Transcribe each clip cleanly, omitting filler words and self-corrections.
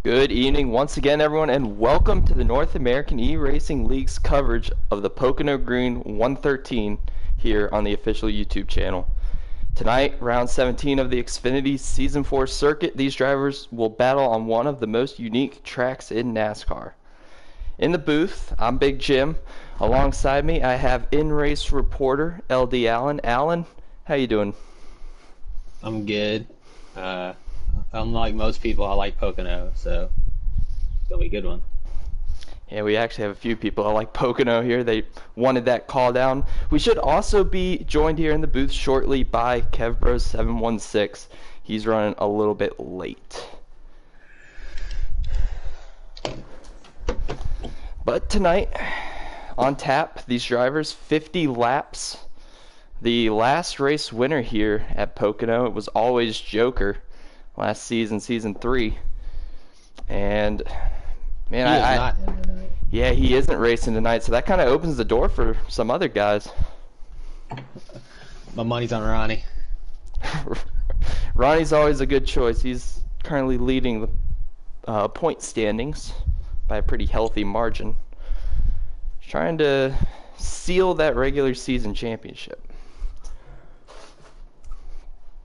Good evening once again, everyone, and welcome to the North American eRacing League's coverage of the Pocono Green 113 here on the official YouTube channel. Tonight, round 17 of the Xfinity Season 4 circuit, these drivers will battle on one of the most unique tracks in NASCAR. In the booth, I'm Big Jim. Alongside me, I have in-race reporter LD Allen. Allen, how you doing? I'm good. Unlike most people, I like Pocono, so it'll be a good one. Yeah, we actually have a few people. I like Pocono here. They wanted that call down. We should also be joined here in the booth shortly by KevBros716. He's running a little bit late. But tonight, on tap, these drivers, 50 laps. The last race winner here at Pocono, it was always Joker last season, season 3. And man, yeah, he isn't racing tonight, so that kind of opens the door for some other guys. My money's on Ronnie. Ronnie's always a good choice. He's currently leading the point standings by a pretty healthy margin, trying to seal that regular season championship.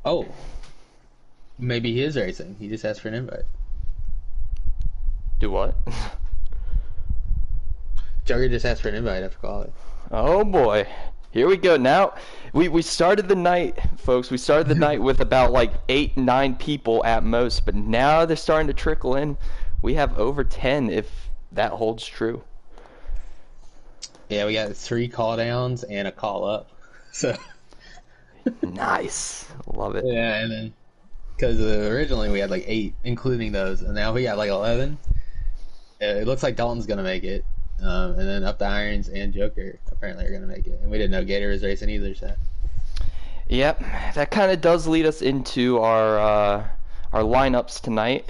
Oh, maybe he is racing. He just asked for an invite. Do what? Jugger just asked for an invite after calling. Oh boy, here we go. Now we started the night, folks. We started the night with about like 8-9 people at most, but now they're starting to trickle in. We have over 10 if that holds true. Yeah, we got 3 call downs and a call up. So nice, love it. yeah, and then because originally we had like 8, including those, and now we got like 11. It looks like Dalton's gonna make it, and then Up the Irons and Joker apparently are gonna make it, and we didn't know Gander was racing either. So yep, that kind of does lead us into our lineups tonight.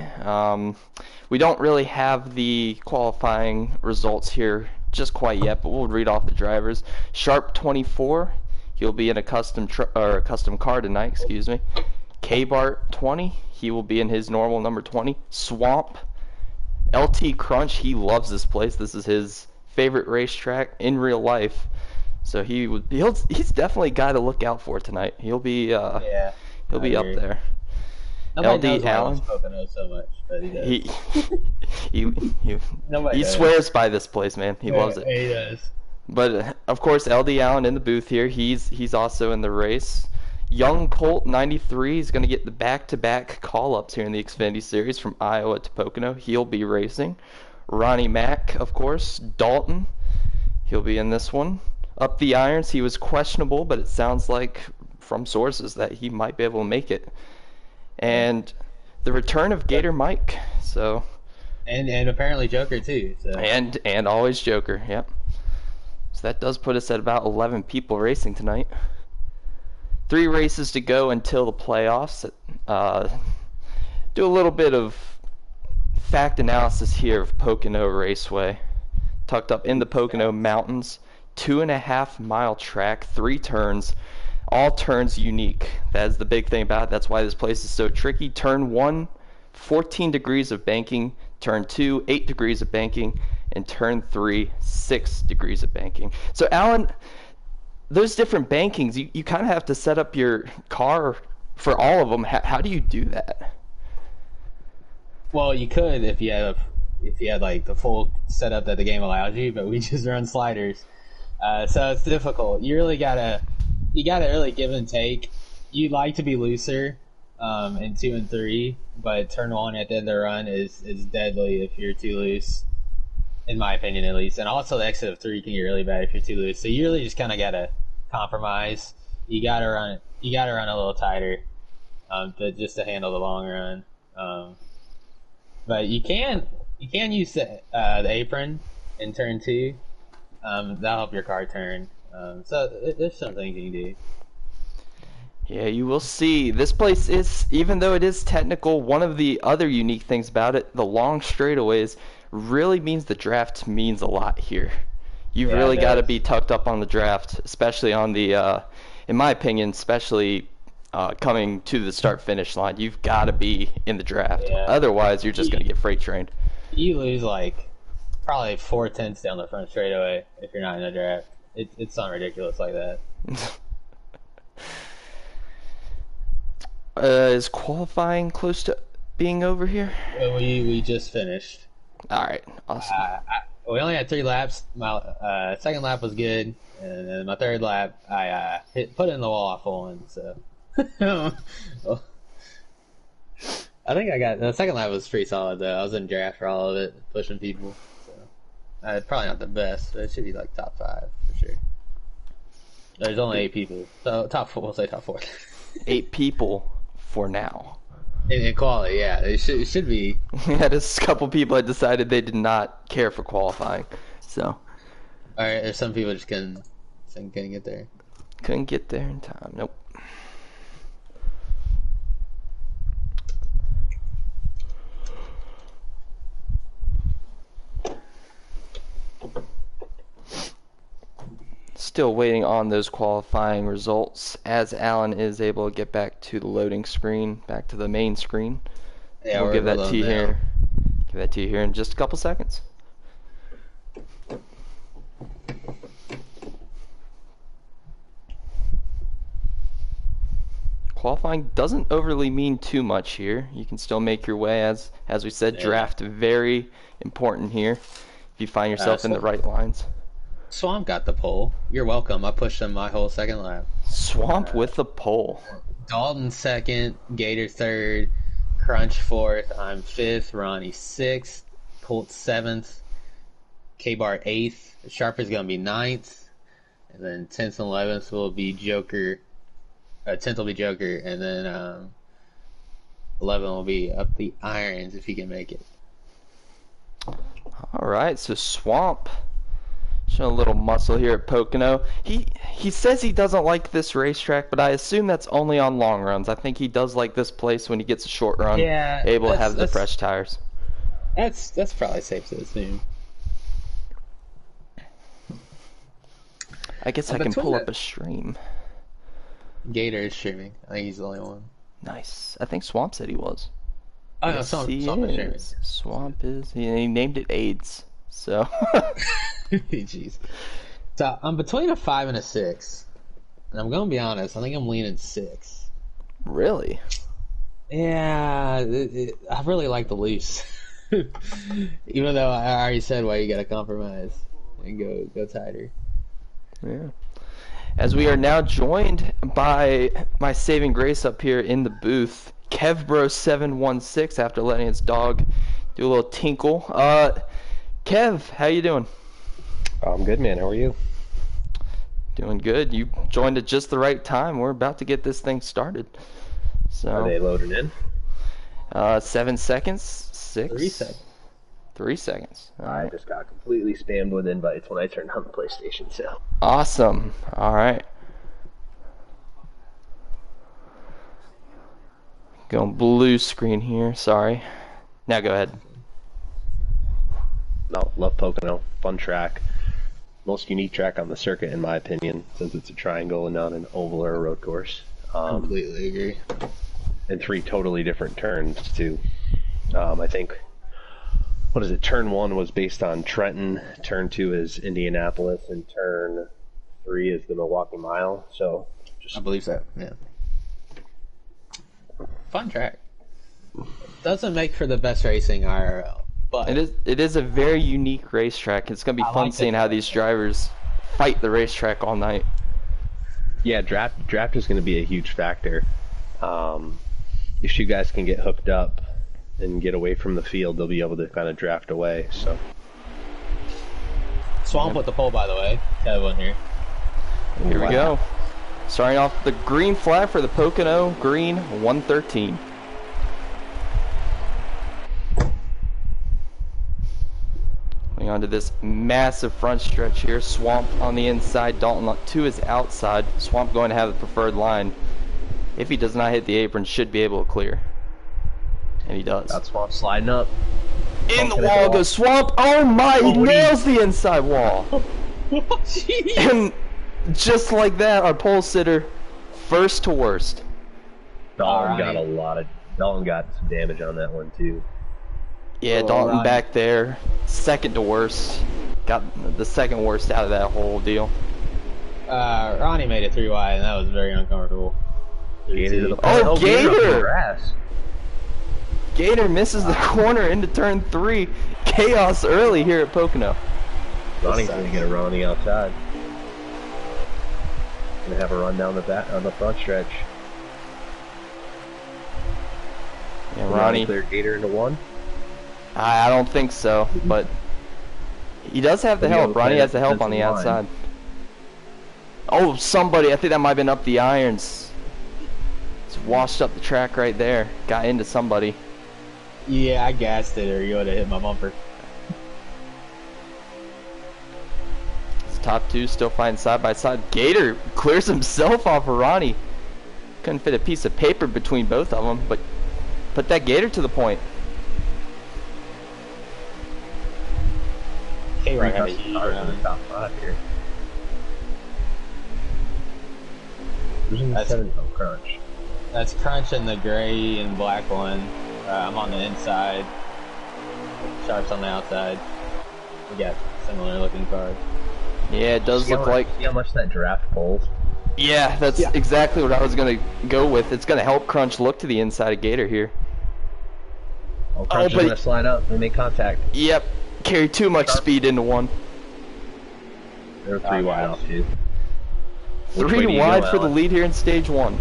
We don't really have the qualifying results here just quite yet, but we'll read off the drivers. Sharp 24, he'll be in a custom car tonight. Excuse me. K-Bart 20, he will be in his normal number 20. Swamp, LT Crunch, he loves this place. This is his favorite racetrack in real life. So he's definitely a guy to look out for tonight. He'll be up there. Nobody LD knows why I Allen, love Pocono so much, but he does. he swears by this place, man. He loves it. He does. But of course, LD Allen in the booth here. He's also in the race. Young Colt 93 is going to get the back-to-back call-ups here in the Xfinity Series from Iowa to Pocono. He'll be racing. Ronnie Mack, of course. Dalton, he'll be in this one. Up the Irons, he was questionable, but it sounds like from sources that he might be able to make it. And the return of Gator Mike. So and apparently Joker too. So. And always Joker. Yep. So that does put us at about 11 people racing tonight. 3 races to go until the playoffs. Do a little bit of fact analysis here of Pocono Raceway. Tucked up in the Pocono Mountains. 2.5-mile track, 3 turns. All turns unique. That is the big thing about it. That's why this place is so tricky. Turn 1, 14 degrees of banking. Turn 2, 8 degrees of banking. And turn 3, 6 degrees of banking. So, Alan, those different bankings, you kind of have to set up your car for all of them. How do you do that? Well, you could if you had like the full setup that the game allows you, but we just run sliders, so it's difficult. You gotta really give and take. You'd like to be looser in 2 and 3, but turn 1 at the end of the run is deadly if you're too loose. In my opinion, at least. And also the exit of 3 can get really bad if you're too loose. So you really just kind of got to compromise. You got to run a little tighter just to handle the long run. But you can use the apron in turn 2. That'll help your car turn. So there's some things you can do. Yeah, you will see. This place is, even though it is technical, one of the other unique things about it, the long straightaways, really means the draft means a lot here. You've really got to be tucked up on the draft, especially on the, in my opinion, especially coming to the start-finish line. You've got to be in the draft. Yeah. Otherwise, you're just going to get freight trained. You lose like probably 4/10 down the front straightaway if you're not in the draft. It's not ridiculous like that. Is qualifying close to being over here? We just finished. All right, awesome. We only had 3 laps. My second lap was good, and then my third lap I put it in the wall off full one. So I think I got the second lap was pretty solid though. I was in draft for all of it, pushing people. So probably not the best, but it should be like top 5 for sure. There's only 8 people, so top 4. We'll say top 4. 8 people for now. In quality, yeah, it should be. Yeah, there's a couple people that decided they did not care for qualifying, so. All right, there's some people just couldn't get there. Couldn't get there in time. Nope. Still waiting on those qualifying results as Alan is able to get back to the loading screen, back to the main screen. Yeah, we'll give that to you here. Give that to you here in just a couple seconds. Qualifying doesn't overly mean too much here. You can still make your way, as we said, draft very important here if you find yourself in the right lines. Swamp got the pole. You're welcome. I pushed him my whole second lap. Swamp with the pole. Dalton second, Gator third, Crunch fourth. I'm fifth. Ronnie sixth. Colt seventh. K-Bar eighth. Sharper's gonna be ninth, and then 10th and 11th will be Joker. 10th will be Joker, and then 11 will be up the irons if he can make it. All right, so Swamp showing a little muscle here at Pocono. He says he doesn't like this racetrack, but I assume that's only on long runs. I think he does like this place when he gets a short run, able to have the fresh tires. That's probably safe to assume. I guess I can pull up a stream. Gator is streaming. I think he's the only one. Nice. I think Swamp said he was. Oh, no, Swamp is streaming. Swamp is. He named it AIDS. So. Jeez. So I'm between a 5 and a 6. And I'm gonna be honest. I think I'm leaning 6. Really? Yeah. I really like the loose. Even though I already said why you gotta compromise and go tighter. Yeah. As we are now joined by my saving grace up here in the booth, KevBro716, after letting his dog do a little tinkle. Kev, how you doing? I'm good, man. How are you? Doing good. You joined at just the right time. We're about to get this thing started. So. Are they loading in? 7 seconds. 6. 3 seconds. 3 seconds. I just got completely spammed with invites when I turned on the PlayStation, so. Awesome. All right. Going blue screen here. Sorry. Now go ahead. No, love Pocono. Fun track. Most unique track on the circuit, in my opinion, since it's a triangle and not an oval or a road course. Completely agree. And 3 totally different turns, too. I think, what is it, turn 1 was based on Trenton, turn 2 is Indianapolis, and turn 3 is the Milwaukee Mile. So, I believe so, yeah. Fun track. Doesn't make for the best racing IRL, but it is a very unique racetrack. It's gonna be fun seeing how these drivers fight the racetrack all night. Yeah, draft is going to be a huge factor. If you guys can get hooked up and get away from the field, they'll be able to kind of draft away. So, Swamp with the pole, by the way. Have one here. Here we go. Starting off the green flag for the Pocono Green 113. Going on to this massive front stretch here. Swamp on the inside, Dalton to his outside. Swamp going to have the preferred line. If he does not hit the apron, should be able to clear. And he does. got Swamp sliding up. In the wall goes Swamp. Oh my, he nails the inside wall. And just like that, our pole sitter, first to worst. Dalton got some damage on that one too. Yeah, Dalton back there, second to worst. Got the second worst out of that whole deal. Ronnie made it 3 wide, and that was very uncomfortable. Gator Gator! Gator misses the corner into turn 3. Chaos early here at Pocono. Ronnie's going to get a run on the outside. Going to have a run down on the front stretch. Yeah, Ronnie clear Gator into 1. I don't think so, but he does have the help. Ronnie has the help on the outside. Oh, somebody, I think that might have been up the irons. It's washed up the track right there. Got into somebody. Yeah, I gassed it, or you would have hit my bumper. It's top 2 still fighting side by side. Gator clears himself off of Ronnie. Couldn't fit a piece of paper between both of them, but put that Gator to the point. Hey, right in the top 5 here. Who's in the 7th? Oh, Crunch. That's Crunch and the gray and black one. I'm on the inside. Sharp's on the outside. We got similar looking cars. Yeah, it does look like. See how much that draft pulls? Yeah, that's exactly what I was going to go with. It's going to help Crunch look to the inside of Gator here. Oh, Crunch is going to slide up. They make contact. Yep. Carry too much speed into 1. They're 3 wide off, too. 3 wide for the lead here in stage 1.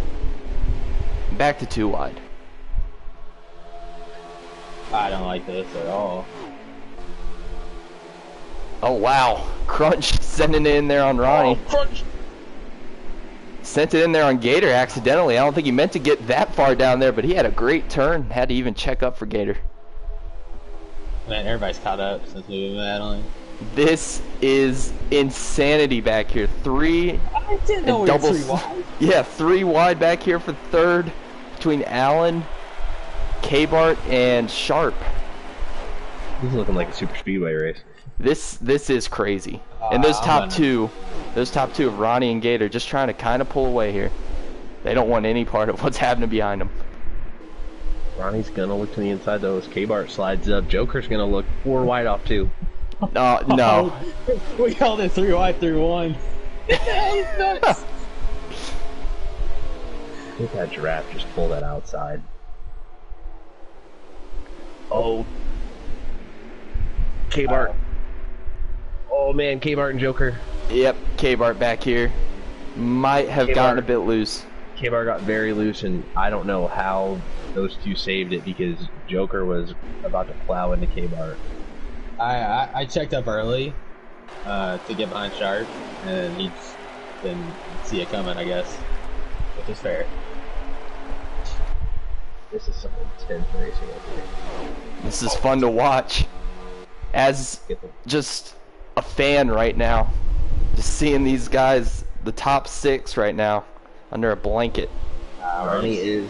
Back to 2 wide. I don't like this at all. Oh wow, Crunch sending it in there on Ronnie. Oh, Crunch! Sent it in there on Gator accidentally. I don't think he meant to get that far down there, but he had a great turn. Had to even check up for Gator. Man, everybody's caught up since we've been battling. This is insanity back here. 3 I didn't know and double. 3 wide. Yeah, 3 wide back here for 3rd between Allen, K-Bart, and Sharp. This is looking like a super speedway race. This is crazy. And those top two of Ronnie and Gator just trying to kind of pull away here. They don't want any part of what's happening behind them. Ronnie's gonna look to the inside though as K-Bart slides up. Joker's gonna look 4 wide off too. No. We called it 3 wide through 1. He's nuts. I think that giraffe just pulled that outside. Oh. K-Bart. Oh man, K-Bart and Joker. Yep, K-Bart back here. Might have gotten a bit loose. K-Bart got very loose, and I don't know how those two saved it because Joker was about to plow into K-Bart. I checked up early to get behind Sharp, and he just didn't see it coming, I guess, which is fair. This is some intense racing over here. This is fun to watch. As just a fan right now, just seeing these guys, the top 6 right now, under a blanket. Ronnie is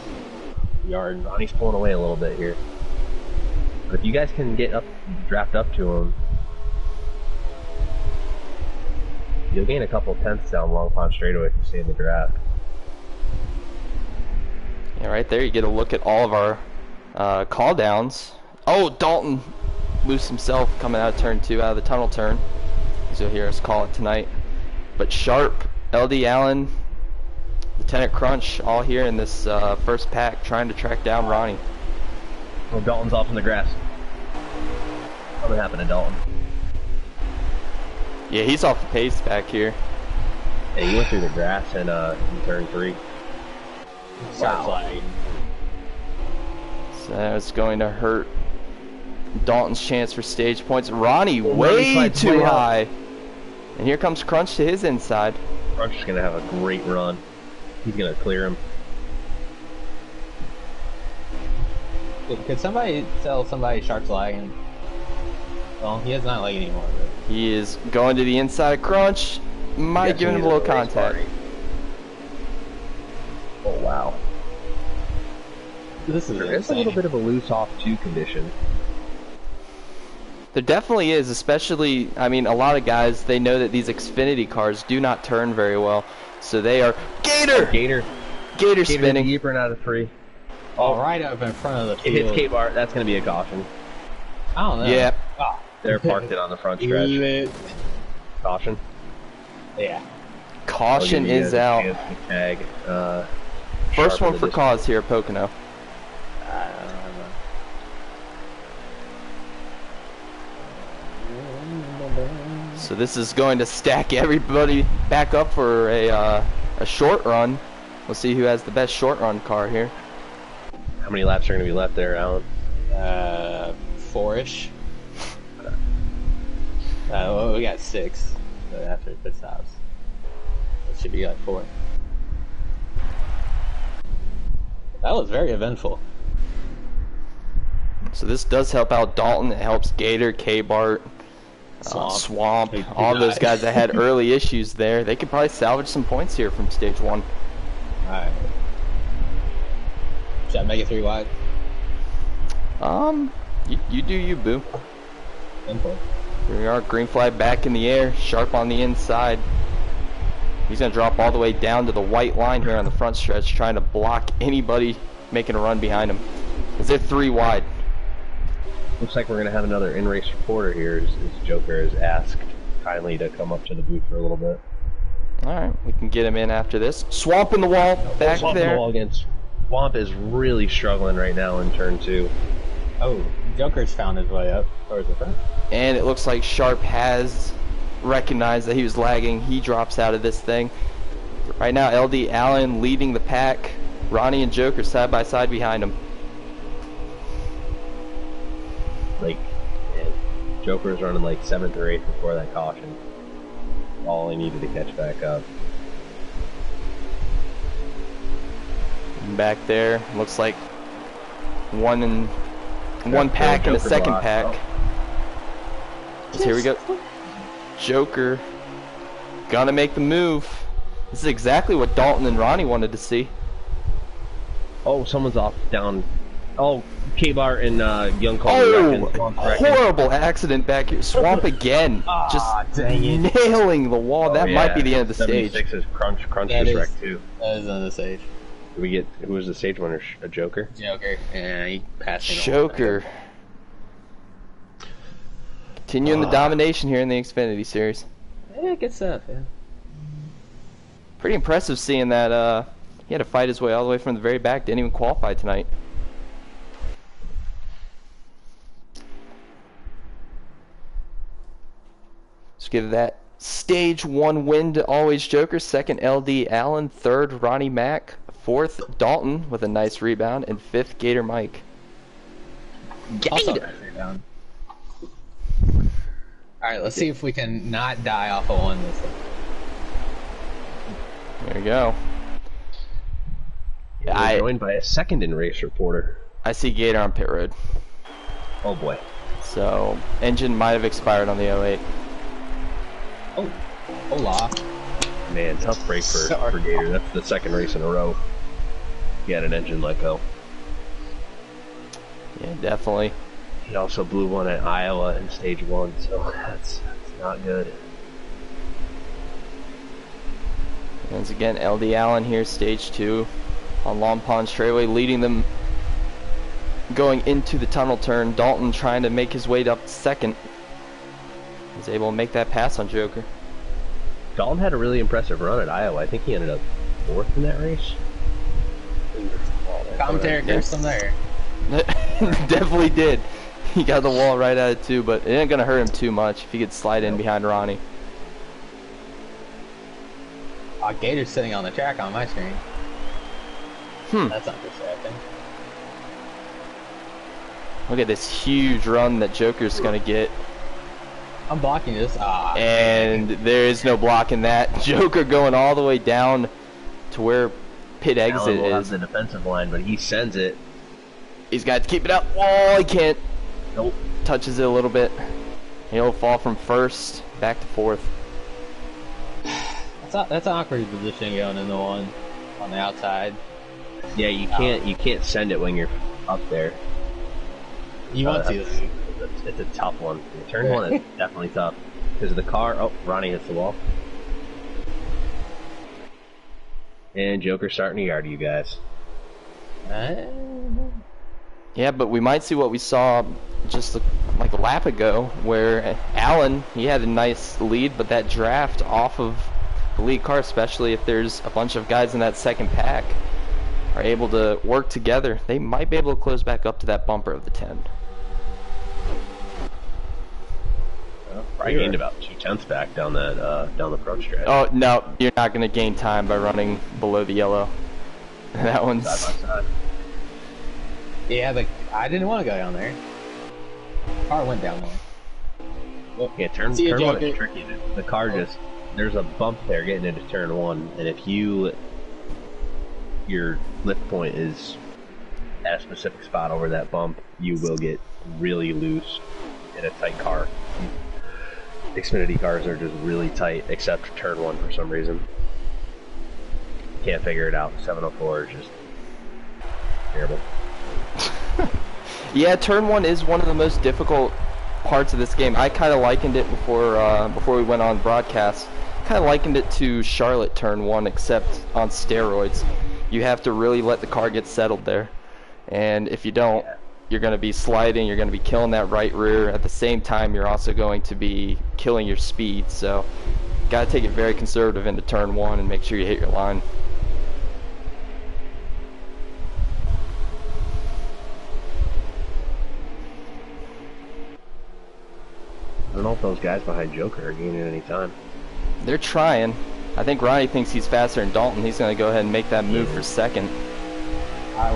yard. Ronnie's pulling away a little bit here. But if you guys can get up, draft up to him, you'll gain a couple tenths down Long Pond straightaway if you stay in the draft. Yeah, right there you get a look at all of our call downs. Oh, Dalton loose himself coming out of turn 2, out of the tunnel turn, as you'll hear us call it tonight. But Sharp, LD Allen, Lieutenant Crunch, all here in this first pack trying to track down Ronnie. Oh, Dalton's off in the grass. What happened to Dalton? Yeah, he's off the pace back here. Yeah, he went through the grass in turn 3. Wow. So that's going to hurt Dalton's chance for stage points. Ronnie way too high. And here comes Crunch to his inside. Crunch is going to have a great run. He's going to clear him. Could somebody tell somebody Sharp's lagging? Well, he has not lag anymore. But... He is going to the inside of Crunch. Might give him a little contact. Oh, wow. This is There's a little bit of a loose off 2 condition. There definitely is, especially, I mean, a lot of guys, they know that these Xfinity cars do not turn very well. So they are... Gator! Gator. Gator spinning. Deeper out of 3. Oh, right up in front of the It field. hits K-Bar. That's going to be a caution. I don't know. Yeah. Oh. They're parked it on the front stretch. Lit. Caution. Yeah. Caution I'll give you is guys a out. chance to tag. First sharpen one the for distance. cause here at Pocono. I don't know. So this is going to stack everybody back up for a short run. We'll see who has the best short run car here. How many laps are going to be left there, Alan? 4-ish. Well, we got 6 after pit stops. It should be like 4. That was very eventful. So this does help out Dalton. It helps Gator, K-Bart, Swamp, all those guys that had early issues there. They could probably salvage some points here from stage 1. Alright. Should I make it 3 wide? You do you, boo. Simple. Here we are, green flag back in the air, Sharp on the inside. He's going to drop all the way down to the white line here on the front stretch, trying to block anybody making a run behind him. Is it 3 wide? Looks like we're going to have another in-race reporter here. As Joker has asked kindly to come up to the booth for a little bit. Alright, we can get him in after this. Swamp in the wall, back Swamp in there. the wall against Swamp is really struggling right now in turn 2. Oh, Joker's found his way up towards the front. And it looks like Sharp has recognized that he was lagging. He drops out of this thing. Right now, LD Allen leading the pack. Ronnie and Joker side by side behind him. Like, man, Joker was running like 7th or 8th before that caution. All he needed to catch back up. And back there, looks like one pack and a Joker second block. pack. So here we go. Joker gonna make the move. This is exactly what Dalton and Ronnie wanted to see. Oh, someone's off down. Oh, K-Bar and Young Cole. Oh, horrible accident back here. Swamp again. Just dang it. nailing the wall. That might be the end of the stage. 76 is Crunch That this is- wreck too. That is on the stage. Did we get, who was the stage winner? A Joker? Joker. Yeah, he passed me. Joker. Continuing the domination here in the Xfinity series. Yeah, good stuff, yeah. Pretty impressive seeing that he had to fight his way all the way from the very back. Didn't even qualify tonight. Let's give that stage 1 win to Always Joker. Second, LD Allen. Third, Ronnie Mack. Fourth, Dalton with a nice rebound. And fifth, Gator Mike. Gator! Alright, let's see if we can not die off of one this time. There you go. We're joined by a second in-race reporter. I see Gator on pit road. Oh boy. So, engine might have expired on the 08. Oh, hola. Man, tough break for Gator. That's the second race in a row. He had an engine let go. Yeah, definitely. He also blew one at Iowa in stage 1, so that's not good. Once again, LD Allen here, stage 2 on Long Pond Straightaway, leading them going into the tunnel turn. Dalton trying to make his way up second. He's able to make that pass on Joker. Dalton had a really impressive run at Iowa. I think he ended up 4th in that race. Commentary curse him there. Definitely did. He got the wall right at it too, but it ain't gonna hurt him too much if he could slide in behind Ronnie. Gator's sitting on the track on my screen. That's not distracting. Look at this huge run that Joker's gonna get. I'm blocking this. And there is no blocking that. Joker going all the way down to where pit exit Allen will have is. the defensive line, but he sends it. He's got to keep it up. Oh, he can't. Nope. Touches it a little bit. He'll fall from first back to fourth. That's an awkward position going in the one on the outside. Yeah, you can't send it when you're up there. You want to. It's a tough one. Turn 1 is definitely tough because of the car. Oh, Ronnie hits the wall. And Joker starting to yard you guys. Yeah, but we might see what we saw just like a lap ago, where Allen, he had a nice lead, but that draft off of the lead car, especially if there's a bunch of guys in that second pack, are able to work together, they might be able to close back up to that bumper of the 10. I gained about 2/10 back down the front stretch. Oh, no, you're not going to gain time by running below the yellow. That one's... Side by side. Yeah, I didn't want to go down there. Car went down there. Well, yeah, turn one is tricky. The car just, there's a bump there getting into turn one, and if your lift point is at a specific spot over that bump, you will get really loose in a tight car. Xfinity cars are just really tight, except turn one for some reason. Can't figure it out. 704 is just terrible. Yeah, turn one is one of the most difficult parts of this game. I kind of likened it before we went on broadcast. Kind of likened it to Charlotte turn one, except on steroids. You have to really let the car get settled there, and if you don't, you're going to be sliding. You're going to be killing that right rear. At the same time, you're also going to be killing your speed. So, got to take it very conservative into turn one and make sure you hit your line. I don't know if those guys behind Joker are gaining any time. They're trying. I think Ronnie thinks he's faster than Dalton. He's going to go ahead and make that move for second.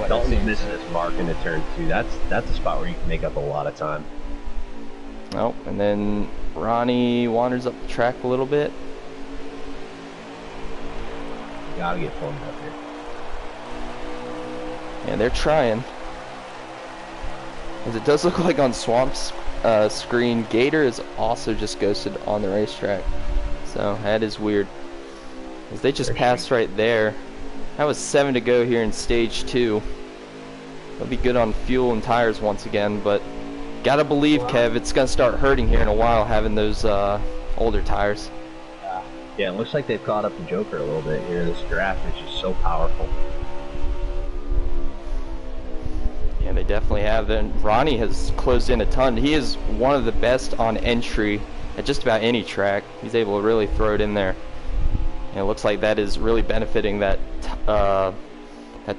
Dalton's missing his mark into turn two. That's a spot where you can make up a lot of time. Oh, and then Ronnie wanders up the track a little bit. You gotta get formed up here. Yeah, they're trying. As it does look like on Swamp's screen, Gator is also just ghosted on the racetrack. So that is weird. As they just passed right there. That was 7 to go here in stage 2. They'll be good on fuel and tires once again, but gotta believe, Kev, it's gonna start hurting here in a while having those older tires. Yeah, it looks like they've caught up to Joker a little bit here. This draft is just so powerful. Yeah, they definitely have. And Ronnie has closed in a ton. He is one of the best on entry at just about any track. He's able to really throw it in there. And it looks like that is really benefiting that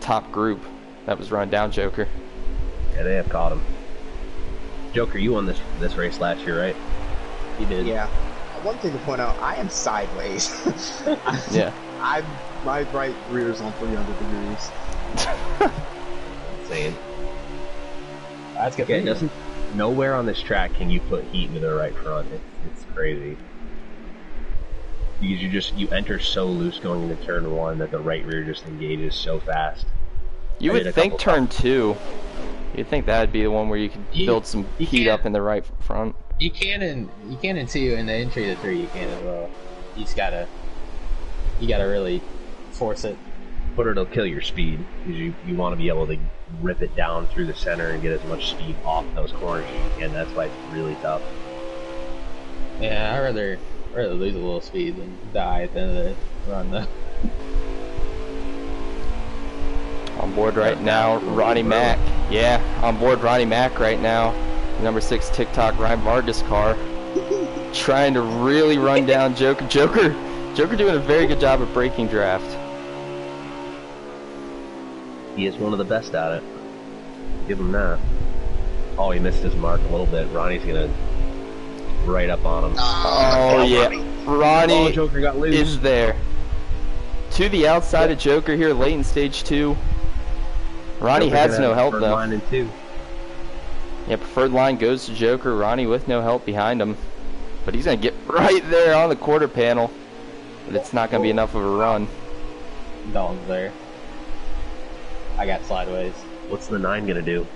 top group that was run down Joker. Yeah, they have caught him. Joker, you won this race last year, right? You did. Yeah. One thing to point out, I am sideways. Yeah. My right rear is on 300 degrees. Insane. That's good. Yeah, nowhere on this track can you put heat into the right front. It's crazy. Because you enter so loose going into turn one that the right rear just engages so fast. You would think turn 2. You'd think that would be the one where you could build some heat up in the right front. You can in 2, and the entry to 3 you can as well. You gotta really force it. But it'll kill your speed, because you want to be able to rip it down through the center and get as much speed off those corners as you can. That's why it's really tough. Yeah, I'd rather lose a little speed than die at the end of the run, though. On board right now, Ronnie Mack. Yeah, on board Ronnie Mack right now. Number 6 TikTok Ryan Vargas car. Trying to really run down Joker. Joker doing a very good job of braking draft. He is one of the best at it. Give him that. Oh, he missed his mark a little bit. Ronnie's gonna right up on him. Oh yeah, Ronnie Joker got loose. is there. To the outside of Joker here, late in stage 2. Ronnie has no help though. Line in 2. Yeah, preferred line goes to Joker. Ronnie with no help behind him, but he's gonna get right there on the quarter panel. But it's not gonna be enough of a run. Dalton's there. I got sideways. What's the 9 gonna do?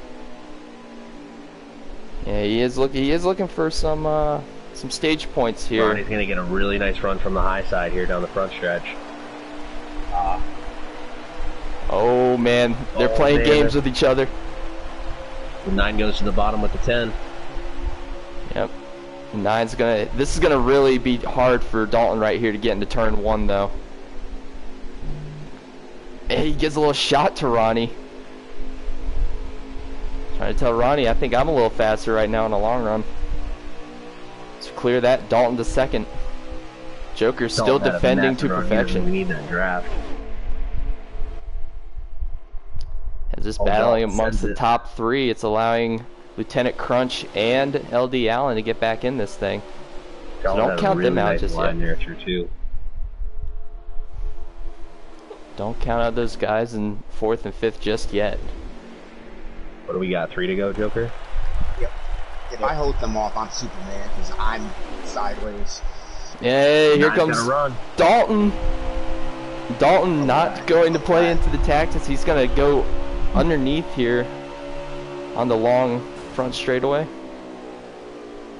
Yeah, he is looking for some stage points here. Ronnie's gonna get a really nice run from the high side here down the front stretch. Oh man, they're playing games with each other. The 9 goes to the bottom with the 10. Yep. This is gonna really be hard for Dalton right here to get into turn 1 though. He gives a little shot to Ronnie. Trying to tell Ronnie, I think I'm a little faster right now in the long run. So clear that. Dalton to second. Joker's still defending to perfection. We need that draft. As this battling amongst the top three, it's allowing Lieutenant Crunch and LD Allen to get back in this thing. So don't count them out just yet. Don't count out those guys in 4th and 5th just yet. What do we got? 3 to go, Joker? Yep. If I hold them off, I'm Superman because I'm sideways. Hey, here comes Dalton. Dalton not going to play into the tactics. He's going to go underneath here on the long front straightaway.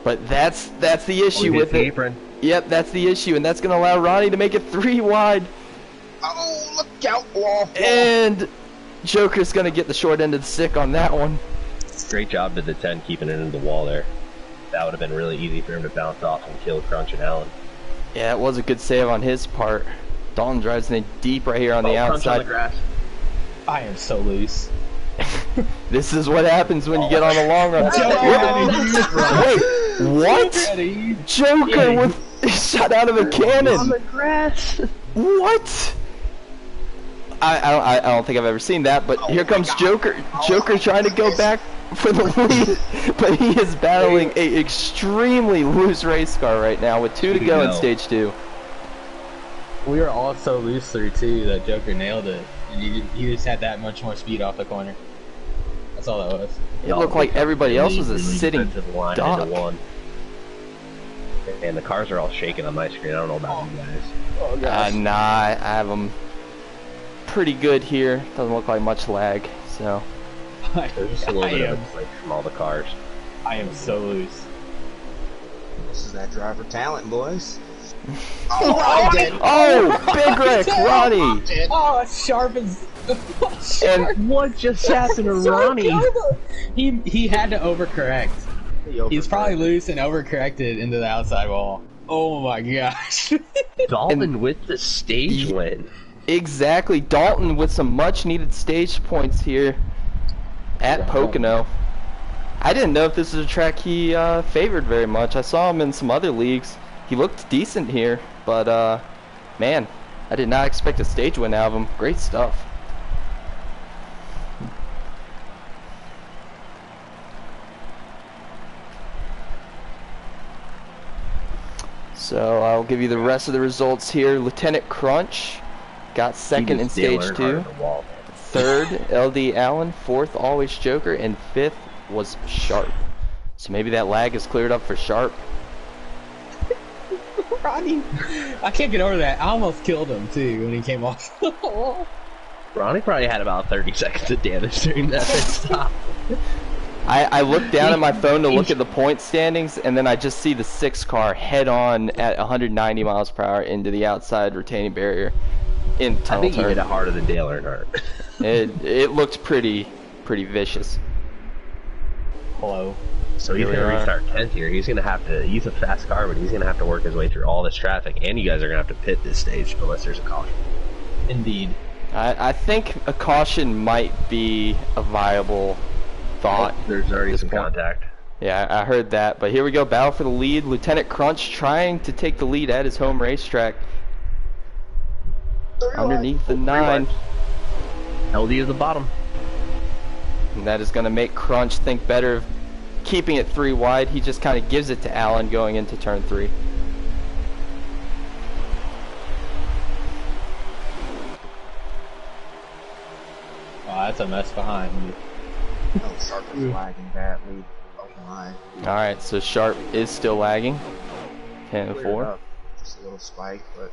But that's the issue with it. Apron. Yep, that's the issue, and that's going to allow Ronnie to make it 3 wide. Oh, look out, Wall. And Joker's going to get the short end of the stick on that one. Great job to the 10 keeping it into the wall there. That would have been really easy for him to bounce off and kill Crunch and Allen. Yeah, it was a good save on his part. Dalton drives in deep right here on the outside. Crunch on the grass. I am so loose. This is what happens when you get on the long run. Wait, what? Joker with shot out of a cannon. On the grass. What? I don't think I've ever seen that, but here comes Joker. Joker trying to go back for the lead, but he is battling a extremely loose race car right now with 2 to go in stage 2. We were all so loose through 2 that Joker nailed it, and he just had that much more speed off the corner. That's all that was. It looked like everybody else was a sitting duck. And the cars are all shaking on my screen. I don't know about you guys. Oh, gosh. Nah, I have them pretty good here. Doesn't look like much lag, so. There's just a little bit of a flake from all the cars. I am so loose. This is that driver talent, boys. Oh, big wreck, Ronnie! Oh, Sharp is. And what just happened to Ronnie? He had to overcorrect. He's probably loose and overcorrected into the outside wall. Oh my gosh. Dalton with the stage win. Exactly, Dalton with some much needed stage points here at Pocono. I didn't know if this is a track he favored very much. I saw him in some other leagues. He looked decent here, but man, I did not expect a stage win out of him. Great stuff. So I'll give you the rest of the results here. Lieutenant Crunch got second in stage 2. Third, LD Allen. 4th, Always Joker. And 5th was Sharp. So maybe that lag is cleared up for Sharp. Ronnie, I can't get over that. I almost killed him too when he came off. Ronnie probably had about 30 seconds of damage during that pit stop. I looked down at my phone to look at the point standings, and then I just see the 6 car head on at 190 miles per hour into the outside retaining barrier in tunnel I think turn. he hit it harder than Dale Earnhardt. It looked pretty vicious. Hello. So he's going to restart 10th here. He's going to have to, he's a fast car, but he's going to have to work his way through all this traffic, and you guys are going to have to pit this stage unless there's a caution. Indeed. I think a caution might be a viable thought. There's already some contact. Yeah, I heard that. But here we go. Battle for the lead. Lieutenant Crunch trying to take the lead at his home racetrack. Underneath the 9. LD is the bottom. And that is going to make Crunch think better of keeping it 3 wide. He just kind of gives it to Allen going into turn 3. Oh, that's a mess behind you. Oh, Sharp is lagging badly. Oh my. Alright, so Sharp is still lagging. 10 and 4. Just a little spike, but.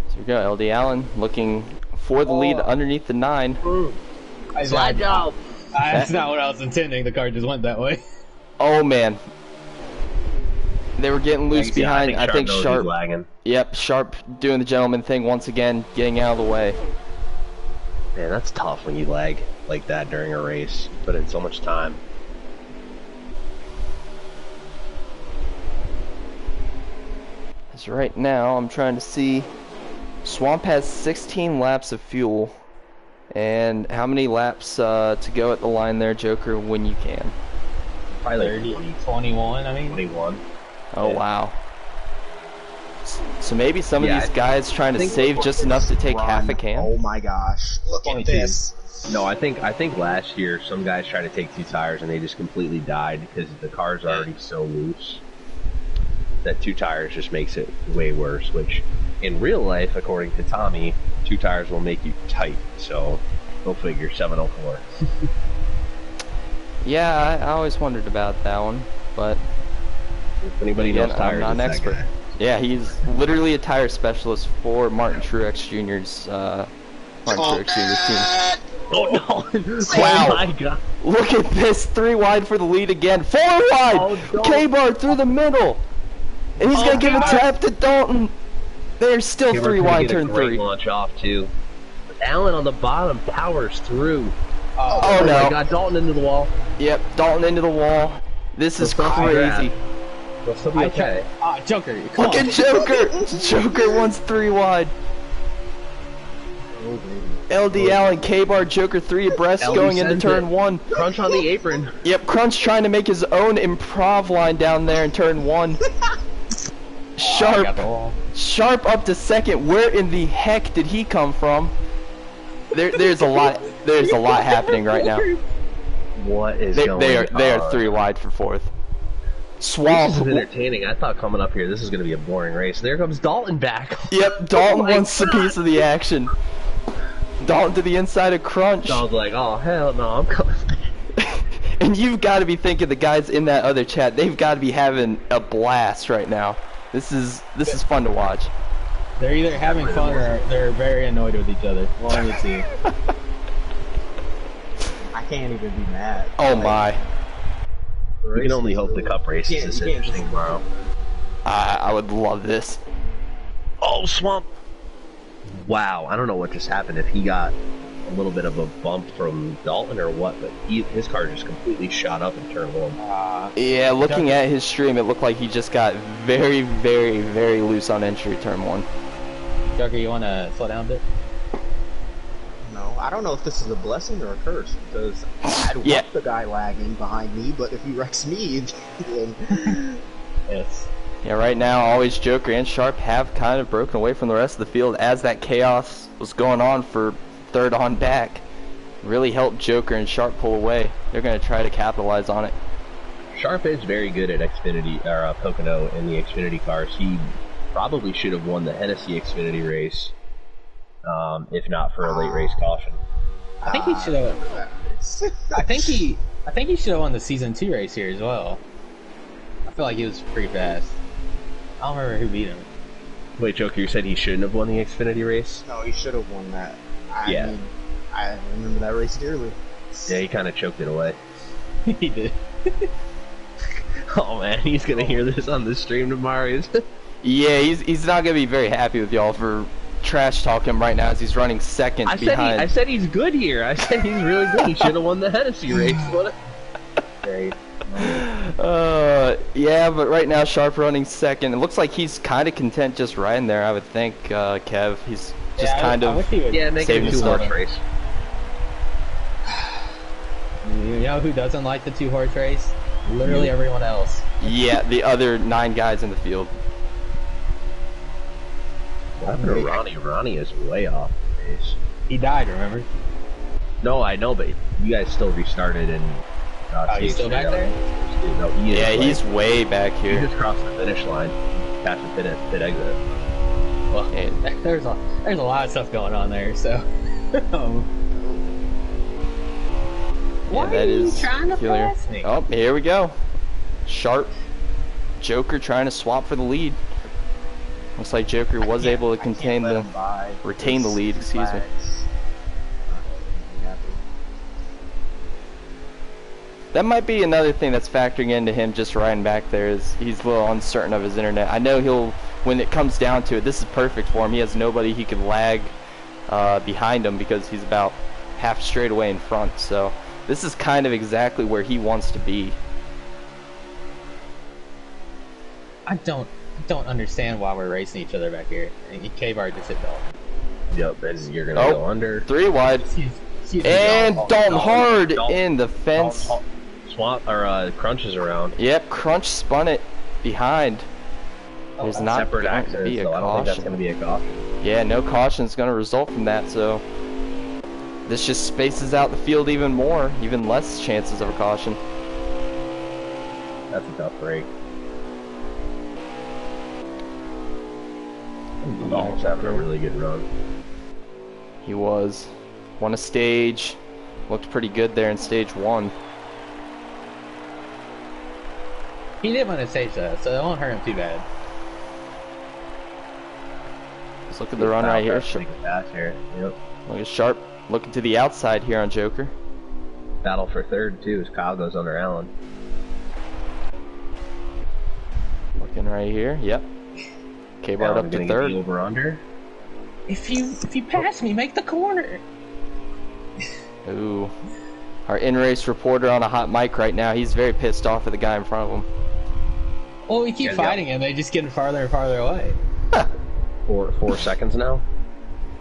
So we go. LD Allen looking for the lead underneath the 9. Slide job. That's not what I was intending. The car just went that way. Oh man. They were getting loose behind. I think Sharp. Lagging. Yep, Sharp doing the gentleman thing once again, getting out of the way. Man, that's tough when you lag like that during a race. Put in so much time. As right now, I'm trying to see Swamp has 16 laps of fuel. And how many laps to go at the line there, Joker, when you can? Probably 30, like 21, I mean. 21. Oh, Yeah. wow. So maybe some of Yeah, these guys trying to think save just enough to take half a can? Oh my gosh. Look at 22. this. No, I think last year some guys tried to take 2 tires and they just completely died because the car's already so loose that 2 tires just makes it way worse. Which, in real life, according to Tommy, 2 tires will make you tight. So, go figure. 704. Yeah, I always wondered about that one, but If anybody again, knows tires, I'm not an it's that expert. guy. Yeah, he's literally a tire specialist for Martin Truex Jr.'s team. Oh no! Wow. Oh my god! Look at this, 3 wide for the lead again. 4 wide! Oh, no. K-Bar through the middle! And he's gonna give a tap to Dalton. There's still 3 wide, turn 3. Launch off too. Allen on the bottom powers through. Oh, no. My god, Dalton into the wall. Yep, Dalton into the wall. This is They'll still be crazy. They'll still be okay. Joker, come Look on. at Joker! Joker wants 3 wide. Oh, baby. LD Allen, K-Bar, Joker 3 abreast LD going into sends turn it. 1. Crunch on the apron. Yep, Crunch trying to make his own improv line down there in turn 1. I got the wall. Sharp up to second. Where in the heck did he come from? There's a lot happening right now. What is They going on? are 3 wide for 4th. This Swamp. is entertaining. I thought coming up here this is going to be a boring race. There comes Dalton back. Yep, Dalton Oh my wants a piece of the action. Dalton to the inside of Crunch. Dalton's like, oh hell no, I'm coming. And you've got to be thinking the guys in that other chat, they've got to be having a blast right now. This is fun to watch. They're either having fun or they're very annoyed with each other. One of the two. I can't even be mad. Oh my. We can only hope the cup race You is can't- this you can't interesting just- tomorrow. I would love this. Oh, Swamp! Wow, I don't know what just happened. If he got a little bit of a bump from Dalton or what, but his car just completely shot up in turn 1. Yeah, looking at his stream, it looked like he just got very, very, very loose on entry turn 1. Joker, you want to slow down a bit? No, I don't know if this is a blessing or a curse, because I'd Yeah. want the guy lagging behind me, but if he wrecks me, then... Yes. Yeah, right now, always Joker and Sharp have kind of broken away from the rest of the field as that chaos was going on for 3rd on back. Really helped Joker and Sharp pull away. They're going to try to capitalize on it. Sharp is very good at Xfinity or Pocono in the Xfinity cars. He probably should have won the Hennessy Xfinity race, if not for a late race caution. I think he should have. I think he should have won the season 2 race here as well. I feel like he was pretty fast. I don't remember who beat him. Wait, Joker, you said he shouldn't have won the Xfinity race? No, he should have won that. I Yeah. mean, I remember that race dearly. Yeah, he kind of choked it away. He did. Oh man, he's gonna hear this on the stream tomorrow. Yeah, he's not going to be very happy with y'all for trash talking him right now as he's running second behind. I said he's good here. I said he's really good. He should have won the Hennessy race. What? Great. Yeah, but right now Sharp running second. It looks like he's kind of content just riding there, I would think, Kev. He's just kind I of... wish he would. Yeah, make it Saving a his 2-horse stuff. race. You know who doesn't like the 2-horse race? Literally everyone else. Yeah, the other 9 guys in the field. What happened to Ronnie? Ronnie is way off the pace. He died, remember? No, I know, but you guys still restarted and. He's still back there? No, he is. Yeah, like- he's way back He here. just crossed the finish line. Past the pit exit. Well, And- there's a lot of stuff going on there, so. Yeah, that is peculiar. me? Oh, here we go. Sharp. Joker trying to swap for the lead. Looks like Joker was able to contain the... retain the lead, excuse me. That might be another thing that's factoring into him just riding back there is he's a little uncertain of his internet. I know he'll, when it comes down to it, this is perfect for him. He has nobody he can lag behind him because he's about half straight away in front. So this is kind of exactly where he wants to be. I don't understand why we're racing each other back here. And K-Bar just hit Dalton. Yep, and you're gonna go under. 3 wide. Excuse me. And Dalton hard Dalton. in the fence. Swamp or Crunch is around. Yep, Crunch spun it behind. There's not separate going to accident, be a so I don't think that's caution. going to be a caution. Yeah, no caution is going to result from that, so this just spaces out the field even more, even less chances of a caution. That's a tough break. Dalton's having a really good run. He won a stage, looked pretty good there in stage 1. He did win a stage though, so it won't hurt him too bad. Let's look at the run right here. Take a pass here. Yep. Look at Sharp looking to the outside here on Joker. Battle for third too as Kyle goes under Allen. Looking right here. Yep. K-Bart up to third. Over under. If you pass me, make the corner. Ooh. Our in-race reporter on a hot mic right now. He's very pissed off at the guy in front of him. Well, we keep fighting him. They just get farther and farther away. 4 seconds now.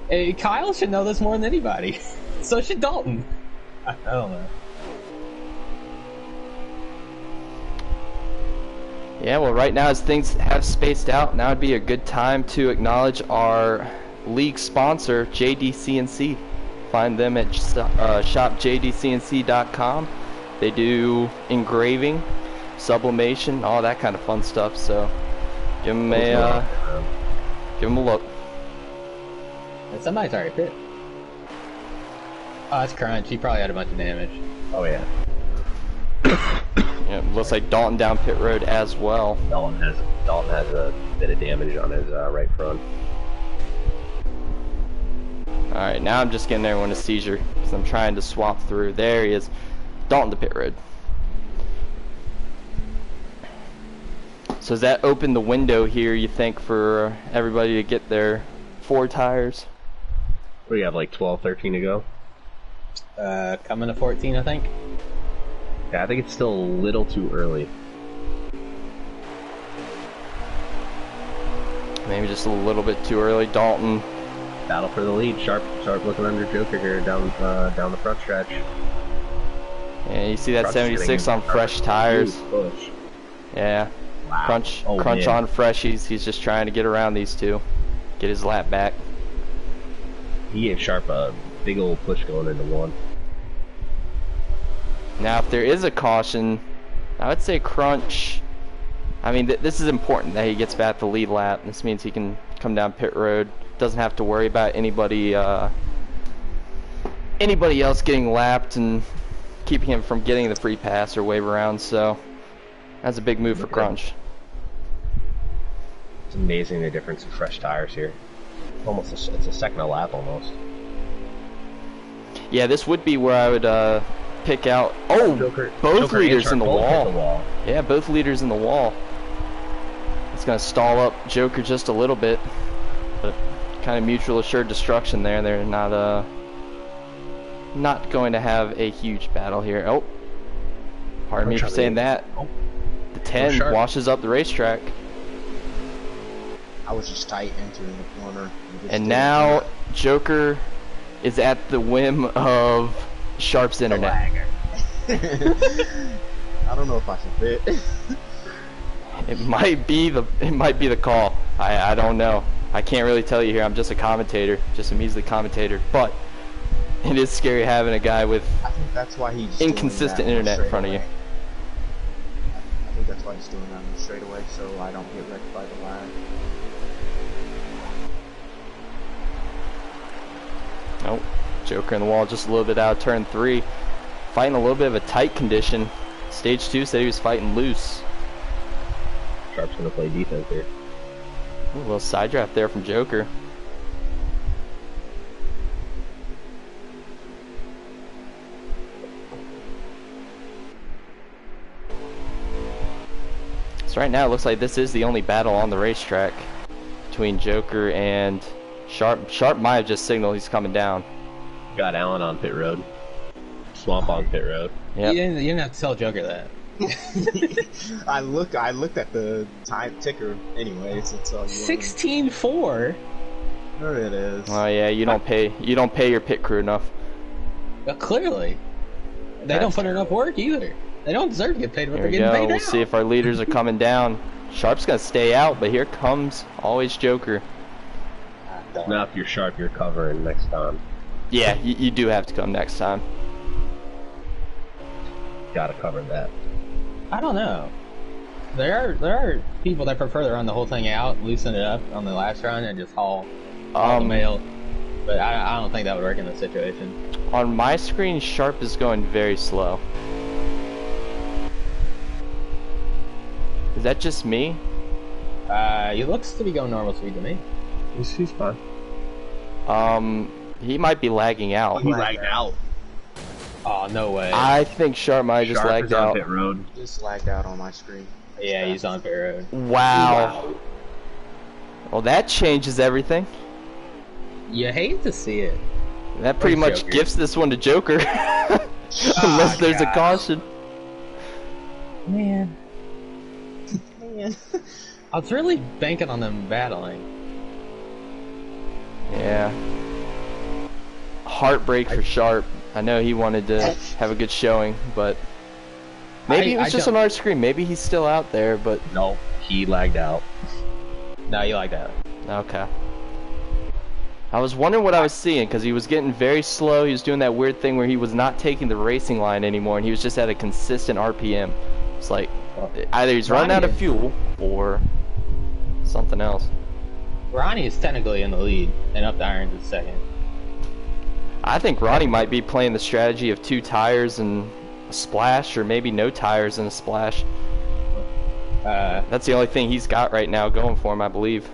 Hey, Kyle should know this more than anybody. So should Dalton. I don't know. Yeah, well, right now as things have spaced out, now would be a good time to acknowledge our league sponsor, JDCNC. Find them at shopjdcnc.com. They do engraving, sublimation, all that kind of fun stuff. So give them a look. And somebody's already pit. Oh, that's Crunch. He probably had a bunch of damage. Oh yeah. Yeah, looks like Dalton down pit road as well. Dalton has a bit of damage on his right front. Alright, now I'm just getting everyone a seizure because I'm trying to swap through. There he is. Dalton to pit road. So does that open the window here, you think, for everybody to get their 4 tires? We have like 12, 13 to go. Coming to 14, I think. Yeah, I think it's still a little too early. Maybe just a little bit too early. Dalton. Battle for the lead. Sharp looking under Joker here down the front stretch. Yeah, you see that Crunch 76 on fresh tires. Push. Yeah. Wow. Crunch Oh, man. on fresh. He's just trying to get around these two. Get his lap back. He gave Sharp a big old push going into 1. Now, if there is a caution, I would say Crunch. I mean, this is important that he gets back the lead lap. This means he can come down pit road. Doesn't have to worry about anybody else getting lapped and keeping him from getting the free pass or wave around. So that's a big move for Crunch. It's amazing the difference in fresh tires here. It's a second a lap almost. Yeah, this would be where I would pick out. Oh, both leaders in the wall. Yeah, both leaders in the wall. It's going to stall up Joker just a little bit. But kind of mutual assured destruction there. They're not going to have a huge battle here. Oh, pardon me for saying that. The 10 washes up the racetrack. I was just tight entering the corner. And now Joker is at the whim of Sharp's internet. I don't know if I should fit. It might be the call. I don't know. I can't really tell you here. I'm just a commentator, just a measly commentator. But it is scary having a guy with I think that's why he's inconsistent internet in front of you. I think that's why he's doing that on the straightaway, so I don't get wrecked by the lag. Nope. Joker in the wall just a little bit out of turn 3. Fighting a little bit of a tight condition. Stage 2 said he was fighting loose. Sharp's going to play defense here. Ooh, a little side draft there from Joker. So right now it looks like this is the only battle on the racetrack between Joker and Sharp. Sharp might have just signaled he's coming down. Got Allen on pit road. Swamp on pit road. Yep. You didn't have to tell Joker that. I looked at the time ticker anyways. It's 16-4. There it is. Oh yeah, you don't pay your pit crew enough. Clearly. They don't put enough work either. They don't deserve to get paid what Here they're we getting go. paid We'll now. see if our leaders are coming down. Sharp's gonna stay out, but here comes always Joker. Now, if you're Sharp, you're covering next time. Yeah, you do have to come next time. Gotta cover that. I don't know. There are people that prefer to run the whole thing out, loosen it up on the last run, and just haul the mail. But I don't think that would work in this situation. On my screen, Sharp is going very slow. Is that just me? He looks to be going normal speed to me. He's fine. He might be lagging out. He lagged out. Oh, no way. I think Sharp might have just Sharp lagged is on out. pit road. Just lagged out on my screen. Yeah, he's on pit road. Wow. Well, that changes everything. You hate to see it. That pretty much Joker. gifts this one to Joker. Unless there's a caution. Man. Man. I was really banking on them battling. Yeah. Heartbreak for Sharp. I know he wanted to have a good showing, but maybe it was just on our screen. Maybe he's still out there, but No, he lagged out. No, you like that. okay. I was wondering what I was seeing because he was getting very slow. He was doing that weird thing where he was not taking the racing line anymore, and he was just at a consistent RPM. It's like either he's running out of fuel or something else. Ronnie is technically in the lead, and up the irons is second. I think Ronnie might be playing the strategy of 2 tires and a splash, or maybe no tires and a splash. That's the only thing he's got right now going for him, I believe.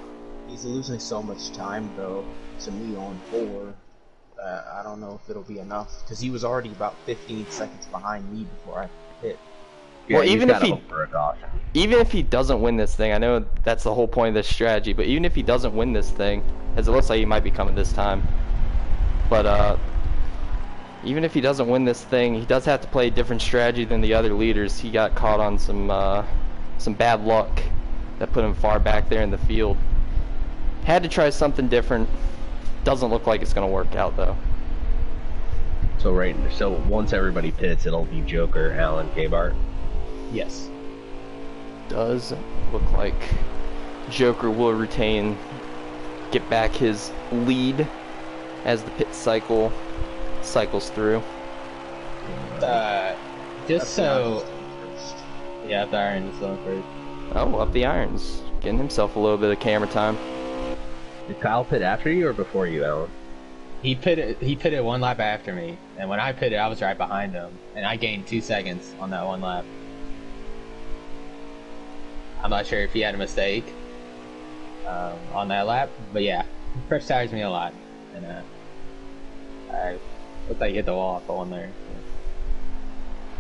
He's losing so much time, though, to me on 4. I don't know if it'll be enough, because he was already about 15 seconds behind me before I hit. Well, Yeah, even if he hope for a caution. even if he doesn't win this thing, I know that's the whole point of this strategy, but even if he doesn't win this thing, as it looks like he might be coming this time, but even if he doesn't win this thing, he does have to play a different strategy than the other leaders. He got caught on some bad luck that put him far back there in the field. Had to try something different. Doesn't look like it's going to work out, though. So once everybody pits, it'll be Joker, Alan, K-Bart. Yes. Does look like Joker will retain, get back his lead as the pit cycle cycles through. Just so... Yeah, up the irons is going first. Oh, up the irons. Getting himself a little bit of camera time. Did Kyle pit after you or before you, Alan? He pitted 1 lap after me, and when I pitted, I was right behind him, and I gained 2 seconds on that 1 lap. I'm not sure if he had a mistake on that lap, but yeah, fresh tires me a lot, and I looked like he hit the wall off the one there.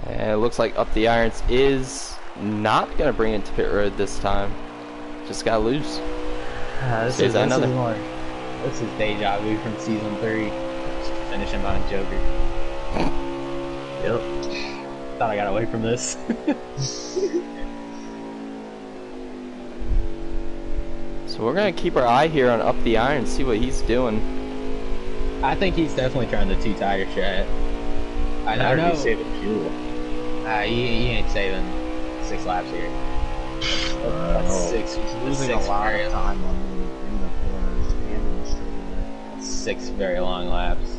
And it looks like up the irons is not gonna bring it to pit road this time. Just got loose. This is deja vu from season 3, finishing behind Joker. Yep. Thought I got away from this. So we're gonna keep our eye here on up the iron, see what he's doing. I think he's definitely trying the 2 tire strat. I know. He's saving fuel. He ain't saving 6 laps here. That's 6. He's losing a lot of time on in the corners and in the straightaway. 6 very long laps.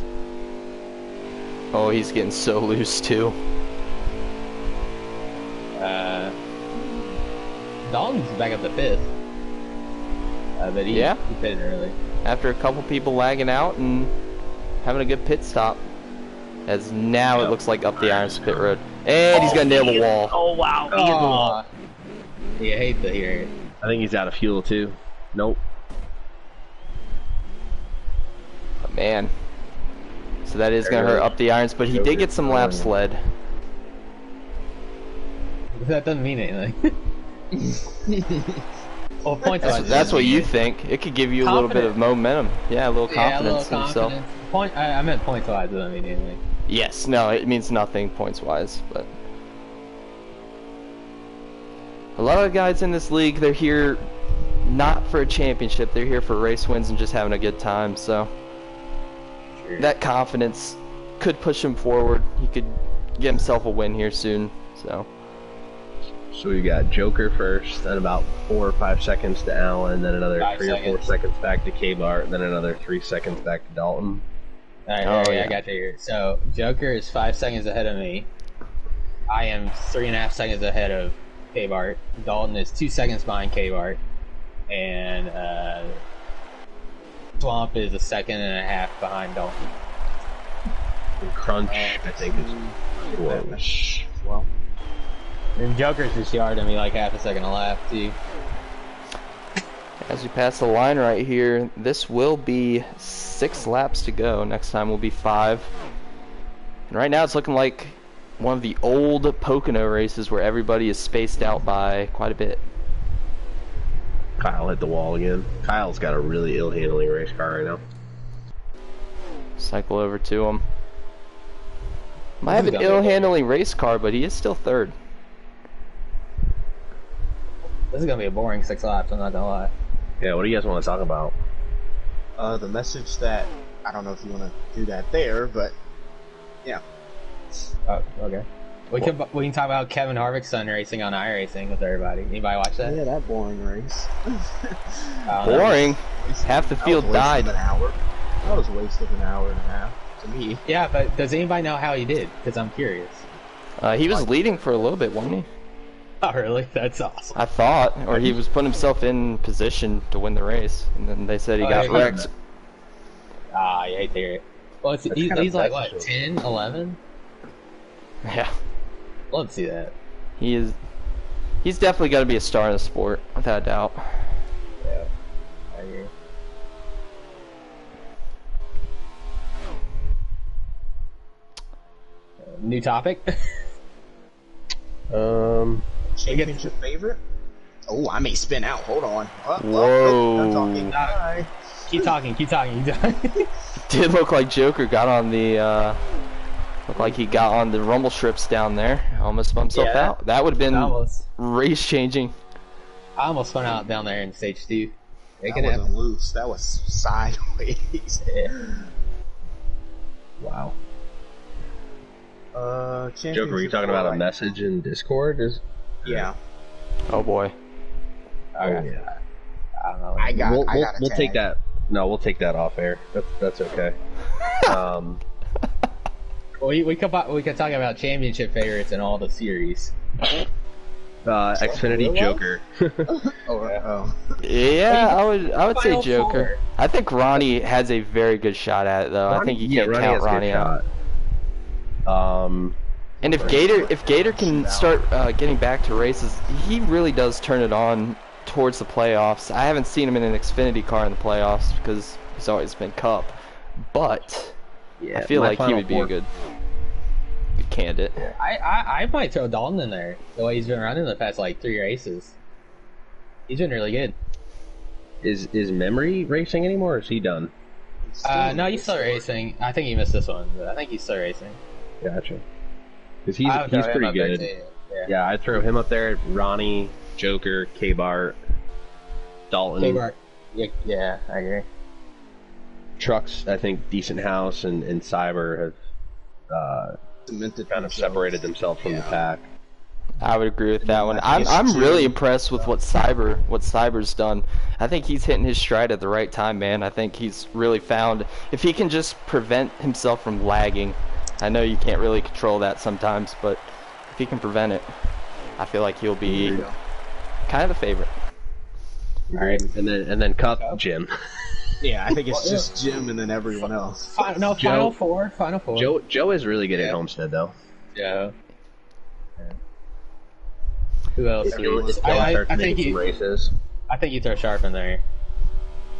Oh, he's getting so loose too. Dalton's back up to 5th. But he pitted early. After a couple people lagging out and having a good pit stop. As now it looks like up the irons to pit road. And he's gonna nail the wall. Oh, wow. He hit the wall. You hate to hear it. I think he's out of fuel, too. Nope. But man. So that is gonna hurt up the irons, but he did get some laps led. That doesn't mean anything. Well, points That's what you think. It could give you a little bit of momentum. Yeah, a little confidence in yourself. I meant points wise, doesn't mean anything. Yes, no, it means nothing points wise, but a lot of guys in this league, they're here not for a championship. They're here for race wins and just having a good time. So that confidence could push him forward. He could get himself a win here soon. So we got Joker first, then about 4 or 5 seconds to Allen, then another 3 or 4 seconds back to K-Bart, then another 3 seconds back to Dalton. Alright, I got you here. So Joker is 5 seconds ahead of me. I am 3.5 seconds ahead of K-Bart. Dalton is 2 seconds behind K-Bart. And Swamp is 1.5 seconds behind Dalton. And Crunch, I think, is close. Well, and Joker's just yarding me like 0.5 second a lap, too. as we pass the line right here, this will be 6 laps to go. Next time will be 5. And right now it's looking like one of the old Pocono races where everybody is spaced out by quite a bit. Kyle hit the wall again. Kyle's got a really ill-handling race car right now. Cycle over to him. Might have an ill-handling race car, but he is still 3rd. This is going to be a boring 6 laps, I'm not going to lie. Yeah, what do you guys want to talk about? the message that, I don't know if you want to do that there, but yeah. Oh, okay. We can talk about Kevin Harvick's son racing on iRacing with everybody. Anybody watch that? Yeah, that boring race. Boring. Half the field died. That was a waste of an hour and a half to me. Yeah, but does anybody know how he did? Because I'm curious. He was leading for a little bit, wasn't he? Oh, really? That's awesome. I thought, or he was putting himself in position to win the race, and then they said he got wrecked. Ah, you hate to hear it. Well, he's like, what, 10, 11? Yeah. Love to see that. He's definitely got to be a star in the sport, without a doubt. Yeah, I agree. New topic? Championship favorite? Oh, I may spin out. Hold on. Whoa. I'm talking. Bye. Keep talking. Did look like Joker got on the, looked like he got on the rumble strips down there. Almost spun himself out. That would have been race changing. I almost spun out down there in stage 2. That wasn't loose. That was sideways. Wow. Joker, were you talking about a message in Discord? Yeah. Oh boy. Okay. Yeah. I don't know. We'll take that. No, we'll take that off air. That's okay. We could talk about championship favorites in all the series. Xfinity Joker. Yeah, I would say Final Joker. four. I think Ronnie has a very good shot at it, though. I think you can't count Ronnie out. And if Gator can start getting back to races, he really does turn it on towards the playoffs. I haven't seen him in an Xfinity car in the playoffs because he's always been Cup, but I feel like he would be a good candidate. I might throw Dalton in there, the way he's been running the past, 3 races. He's been really good. Is Memory racing anymore, or is he done? No, he's still racing. I think he missed this one, but I think he's still racing. Gotcha. Because he's pretty good. Yeah, I'd throw him up there. Ronnie, Joker, K-Bart, Dalton. K-Bart. Yeah, I agree. Trucks, I think Decent House and Cyber have kind of separated themselves from the pack. I would agree with that one. I'm really impressed with what Cyber's done. I think he's hitting his stride at the right time, man. I think he's really found, if he can just prevent himself from lagging. I know you can't really control that sometimes, but if he can prevent it, I feel like he'll be kind of the favorite. All right, and then Cup, Jim. Yeah, I think it's just Jim and then everyone else. Final four. Joe is really good at Homestead, though. Yeah. Who else? I think he races. I think you throw Sharp in there.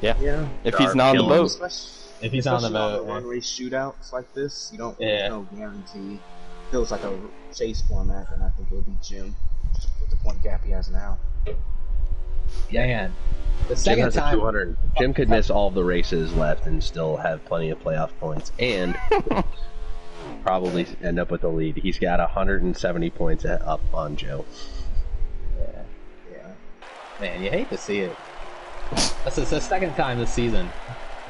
Yeah. If he's not on the boat. If he's on the boat. One race shootouts like this, you don't. There's no guarantee. Feels like a chase format, and I think it'll be Jim. Just with the point gap he has now. Yeah. The Jim second has time, 200. Jim could miss all of the races left and still have plenty of playoff points, and probably end up with the lead. He's got 170 points up on Joe. Yeah. Man, you hate to see it. That's the second time this season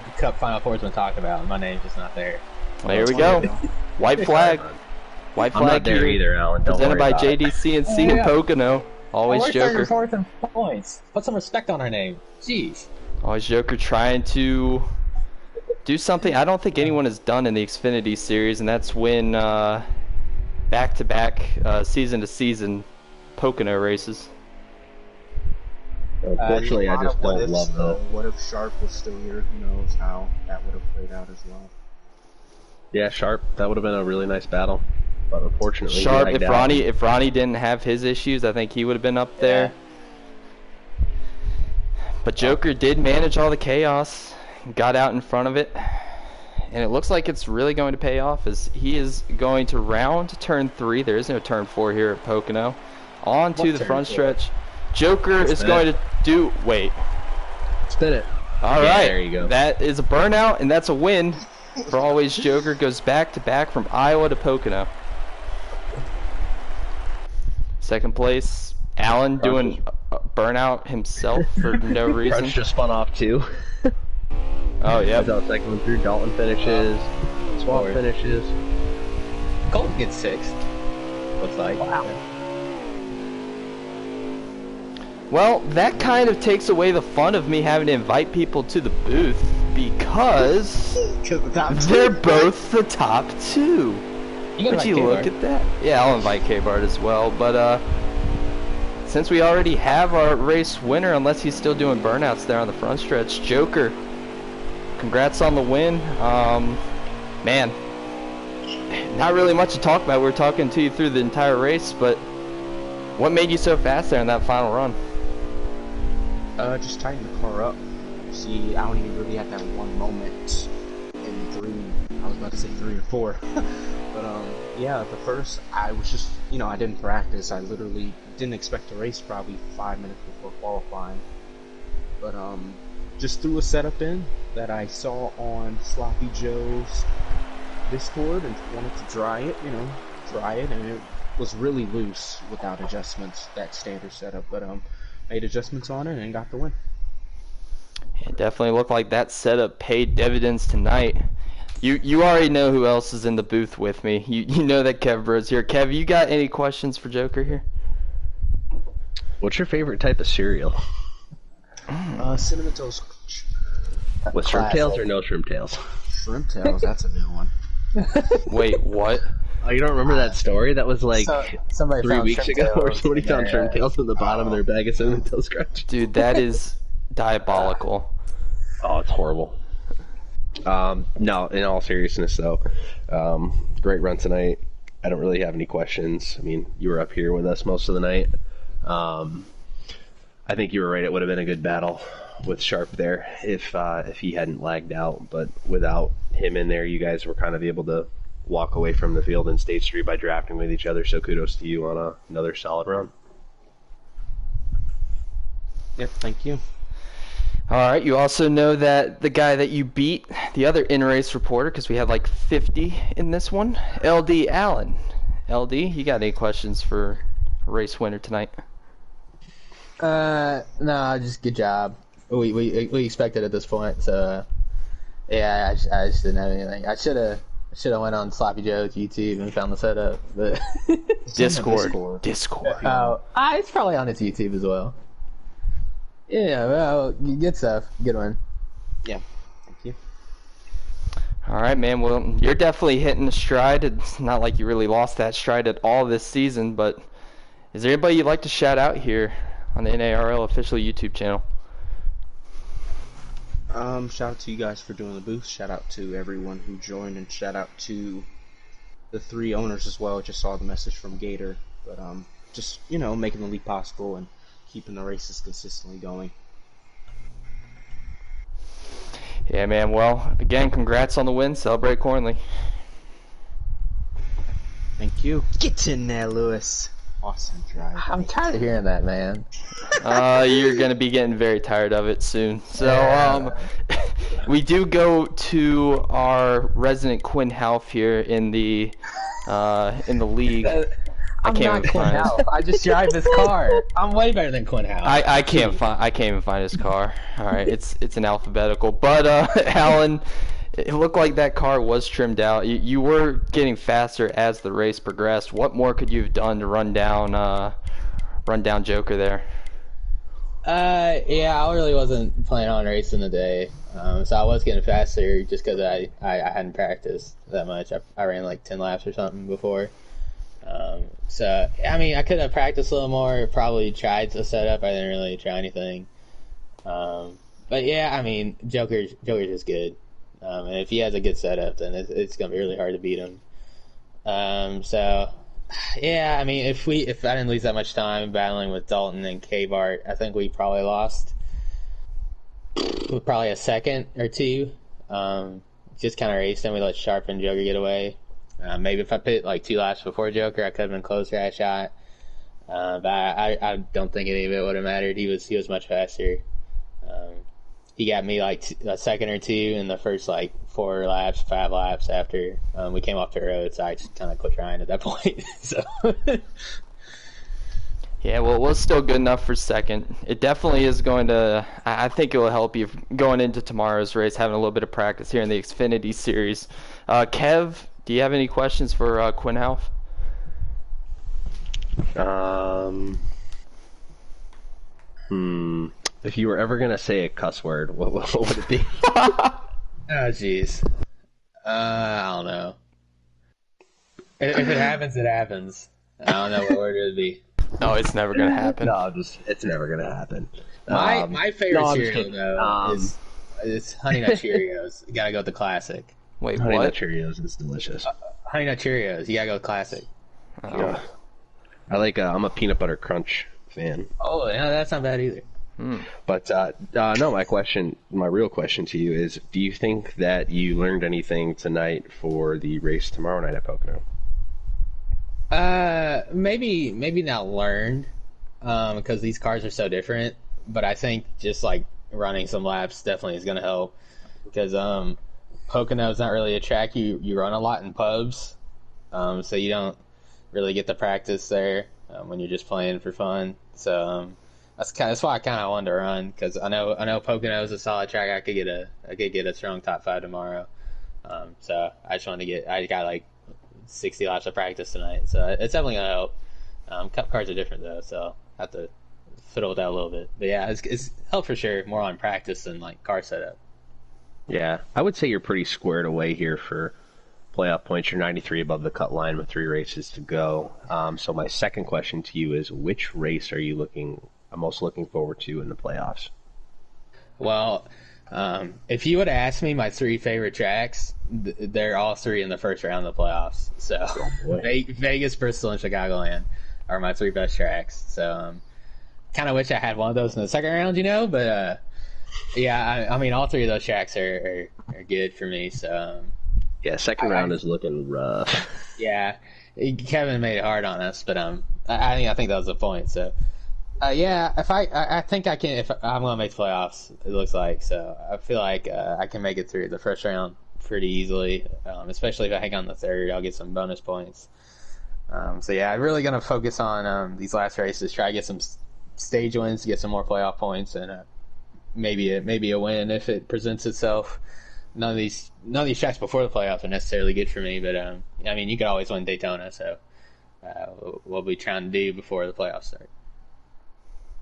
the Cup Final Four's been talked about, and my name's just not there. Well, here we go. White flag. White I'm not flag there here. either, Alan. Don't Presented worry by about it. JDC&C and Pocono. Always We're Joker. fourth in points. Put some respect on our name. Jeez. Always Joker trying to do something I don't think anyone has done in the Xfinity series, and that's win back-to-back, season-to-season Pocono races. Unfortunately, I just don't love the. What if Sharp was still here? Who knows how that would have played out as well. Yeah, Sharp. That would have been a really nice battle, but unfortunately, he Sharp, lagged if out. Ronnie didn't have his issues, I think he would have been up there. But Joker did manage all the chaos, got out in front of it, and it looks like it's really going to pay off as he is going to round turn 3. There is no turn 4 here at Pocono. On to the front stretch. Joker is going to do. Wait. Spin it. All Yeah, right. there you go. That is a burnout, and that's a win for Always Joker. Goes back to back from Iowa to Pocono. Second place, Allen doing a burnout himself for no reason. Crunch just spun off too. Oh yeah. That's how cycling through. Dalton finishes. Swamp finishes. Colton gets 6th. Looks like. Wow. Well, that kind of takes away the fun of me having to invite people to the booth because they're both the top 2. Would you look at that? Yeah, I'll invite K-Bart as well, but since we already have our race winner, unless he's still doing burnouts there on the front stretch, Joker, congrats on the win. Man, not really much to talk about. We were talking to you through the entire race, but what made you so fast there in that final run? Just tighten the car up. See, I only really had that one moment in 3. I was about to say 3 or 4. But, yeah, the first, I was just, I didn't practice. I literally didn't expect to race probably 5 minutes before qualifying. But, just threw a setup in that I saw on Sloppy Joe's Discord and wanted to try it, and it was really loose without adjustments, that standard setup. But, made adjustments on it and got the win. It definitely looked like that setup paid dividends tonight. You already know who else is in the booth with me. You know that Kev Bro's here. Kev, you got any questions for Joker here? What's your favorite type of cereal? Cinnamon Toast With shrimp tails or no shrimp tails? Shrimp Tails, that's a new one. Wait, what? Oh, you don't remember that story? That was like somebody 3 found weeks shrimp ago, where tails somebody in found their, shrimp tails in the bottom of their bag of cinnamon toast scratch. Dude, that is diabolical. Oh, it's horrible. No, in all seriousness, though, great run tonight. I don't really have any questions. I mean, you were up here with us most of the night. I think you were right. It would have been a good battle with Sharp there if he hadn't lagged out. But without him in there, you guys were kind of able to walk away from the field in stage 3 by drafting with each other. So kudos to you on another solid run. Yep, thank you. All right, you also know that the guy that you beat, the other in-race reporter, because we had like 50 in this one, LD Allen. LD, you got any questions for a race winner tonight? No, just good job. We expected at this point, so yeah, I just didn't have anything. I should have went on Sloppy Joe's YouTube and found the setup, but Discord. It's probably on its YouTube as well. Yeah, well, good stuff. Good one. Yeah, thank you. All right, man. Well, you're definitely hitting a stride. It's not like you really lost that stride at all this season, but is there anybody you'd like to shout out here on the NARL official YouTube channel? Shout out to you guys for doing the booth. Shout out to everyone who joined, and shout out to the 3 owners as well. Just saw the message from Gander, but just making the league possible and keeping the races consistently going. Yeah, man. Well, again, congrats on the win. Celebrate accordingly. Thank you. Get in there, Lewis. Awesome drive. I'm tired of hearing that, man. You're going to be getting very tired of it soon. So, we do go to our resident Quinn Half here in the league. I'm not Quinn House. I just drive his car. I'm way better than Quinn House. I can't even find his car. All right, it's an alphabetical. But Alan, it looked like that car was trimmed out. You were getting faster as the race progressed. What more could you have done to run down Joker there? Yeah, I really wasn't planning on racing today. So I was getting faster just because I hadn't practiced that much. I ran like 10 laps or something before. So, I mean, I could have practiced a little more, probably tried to set up. I didn't really try anything. But yeah, I mean, Joker's just good. And if he has a good setup, then it's going to be really hard to beat him. So, yeah, I mean, if I didn't lose that much time battling with Dalton and K-Bart, I think we probably lost probably a second or two. Just kind of raced and we let Sharp and Joker get away. Maybe if I pit like 2 laps before Joker, I could have been closer at a shot. But I don't think any of it would have mattered. He was much faster. He got me like a second or two in the first like 5 laps after we came off the road. So I just kind of quit trying at that point. So. Yeah, well, it was still good enough for second. It definitely is going to. I think it will help you going into tomorrow's race, having a little bit of practice here in the Xfinity series. Kev, do you have any questions for Quinn Half? If you were ever gonna say a cuss word, what would it be? Oh, jeez. I don't know. If it happens, it happens. I don't know what word it would be. No, it's never gonna happen. No, it's never gonna happen. My favorite cereal though is Honey Nut Cheerios. You gotta go with the classic. Wait, Honey what? Nut Cheerios is delicious. Honey Nut Cheerios. You gotta go with classic. Oh. Yeah. I'm a peanut butter crunch fan. Oh, yeah, that's not bad either. But no, my real question to you is: do you think that you learned anything tonight for the race tomorrow night at Pocono? Maybe not learned, because these cars are so different. But I think just like running some laps definitely is gonna help, because Pocono's not really a track you run a lot in pubs, so you don't really get the practice there when you're just playing for fun. So that's why I kind of wanted to run, because I know Pocono is a solid track. I could get a strong top 5 tomorrow. So I just wanted to I got like 60 laps of practice tonight, so it's definitely gonna help. Cup cars are different though, so I have to fiddle with that a little bit. But yeah, it's help for sure. More on practice than like car setup. Yeah, I would say you're pretty squared away here for playoff points. You're 93 above the cut line with 3 races to go. So my second question to you is: which race are you most looking forward to in the playoffs? Well, if you would have asked me my 3 favorite tracks, they're all 3 in the first round of the playoffs. So Vegas, Bristol, and Chicagoland are my 3 best tracks. So kind of wish I had one of those in the second round, but yeah, I mean, all 3 of those tracks are good for me. So yeah, second round is looking rough. Yeah, Kevin made it hard on us, but I think that was the point. So yeah, I think I can. If I'm gonna make the playoffs, it looks like. So I feel like I can make it through the first round pretty easily. Especially if I hang on the third, I'll get some bonus points. So yeah, I'm really gonna focus on these last races. Try to get some stage wins, get some more playoff points, and maybe a win if it presents itself. None of these tracks before the playoffs are necessarily good for me, but I mean, you could always win Daytona. So we'll be trying to do before the playoffs start.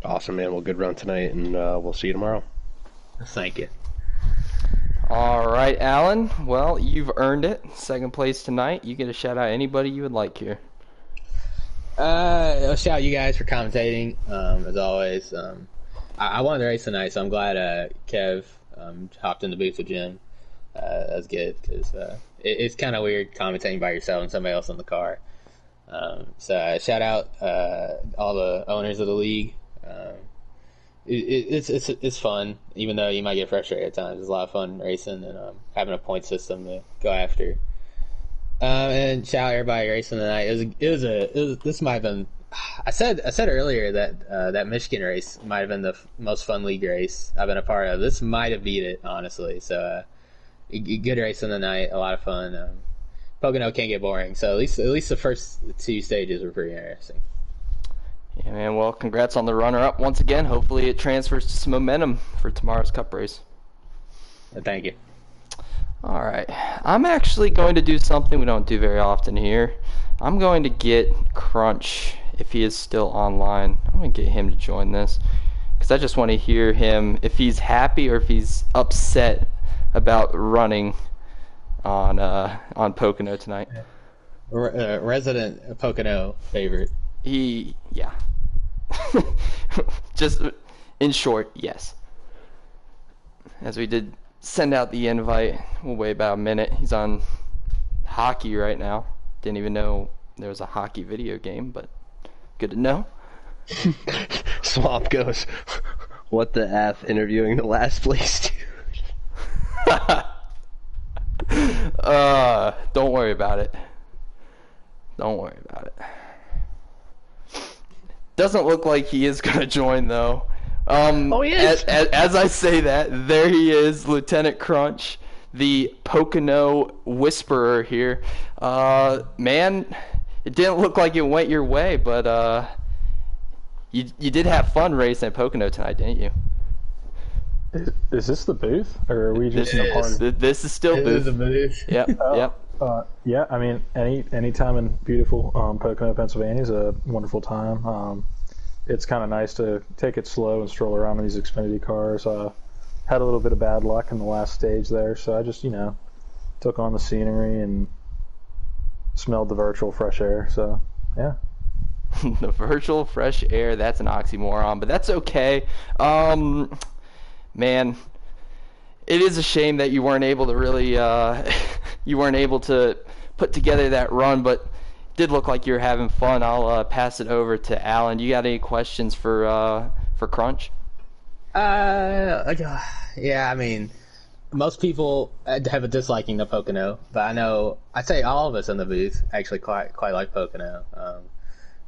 Awesome, man. Well, good run tonight, and we'll see you tomorrow. Thank you. All right, Alan. Well, you've earned it. Second place tonight. You get to shout out anybody you would like here. I'll shout out you guys for commentating, as always. I wanted to race tonight, so I'm glad Kev hopped in the booth with Jim. That's good, because it's kind of weird commentating by yourself and somebody else in the car. So shout out all the owners of the league. It's fun, even though you might get frustrated at times. It's a lot of fun racing and having a point system to go after. And shout out everybody racing tonight. This might have been. I said earlier that that Michigan race might have been the most fun league race I've been a part of. This might have beat it, honestly. So good racing tonight, a lot of fun. Pocono can't get boring. So at least the first 2 stages were pretty interesting. Yeah, man. Well, congrats on the runner-up once again. Hopefully it transfers to some momentum for tomorrow's Cup race. Thank you. All right. I'm actually going to do something we don't do very often here. I'm going to get Crunch, if he is still online. I'm going to get him to join this because I just want to hear him, if he's happy or if he's upset about running on Pocono tonight. Resident Pocono favorite. Yeah. Just in short, yes. As we did send out the invite, we'll wait about a minute. He's on hockey right now. Didn't even know there was a hockey video game, but good to know. Swamp goes, what the F, interviewing the last place dude. Don't worry about it. Don't worry about it. Doesn't look like he is going to join, though. Oh, he is. As I say that, there he is, Lieutenant Crunch, the Pocono whisperer here. Man, it didn't look like it went your way, but you did have fun racing at Pocono tonight, didn't you? Is this the booth, or are we just in a party? This is still booth. It is a booth. Yep, yep. Yeah, I mean, any time in beautiful Pocono, Pennsylvania is a wonderful time. It's kind of nice to take it slow and stroll around in these Xfinity cars. Had a little bit of bad luck in the last stage there, so I just, took on the scenery and smelled the virtual fresh air. So, yeah. The virtual fresh air, that's an oxymoron, but that's okay. Man, it is a shame that you weren't able to really you weren't able to put together that run, but it did look like you were having fun. I'll pass it over to Alan. You got any questions for Crunch? Yeah, I mean, most people have a disliking to Pocono, but I'd say all of us in the booth actually quite like Pocono.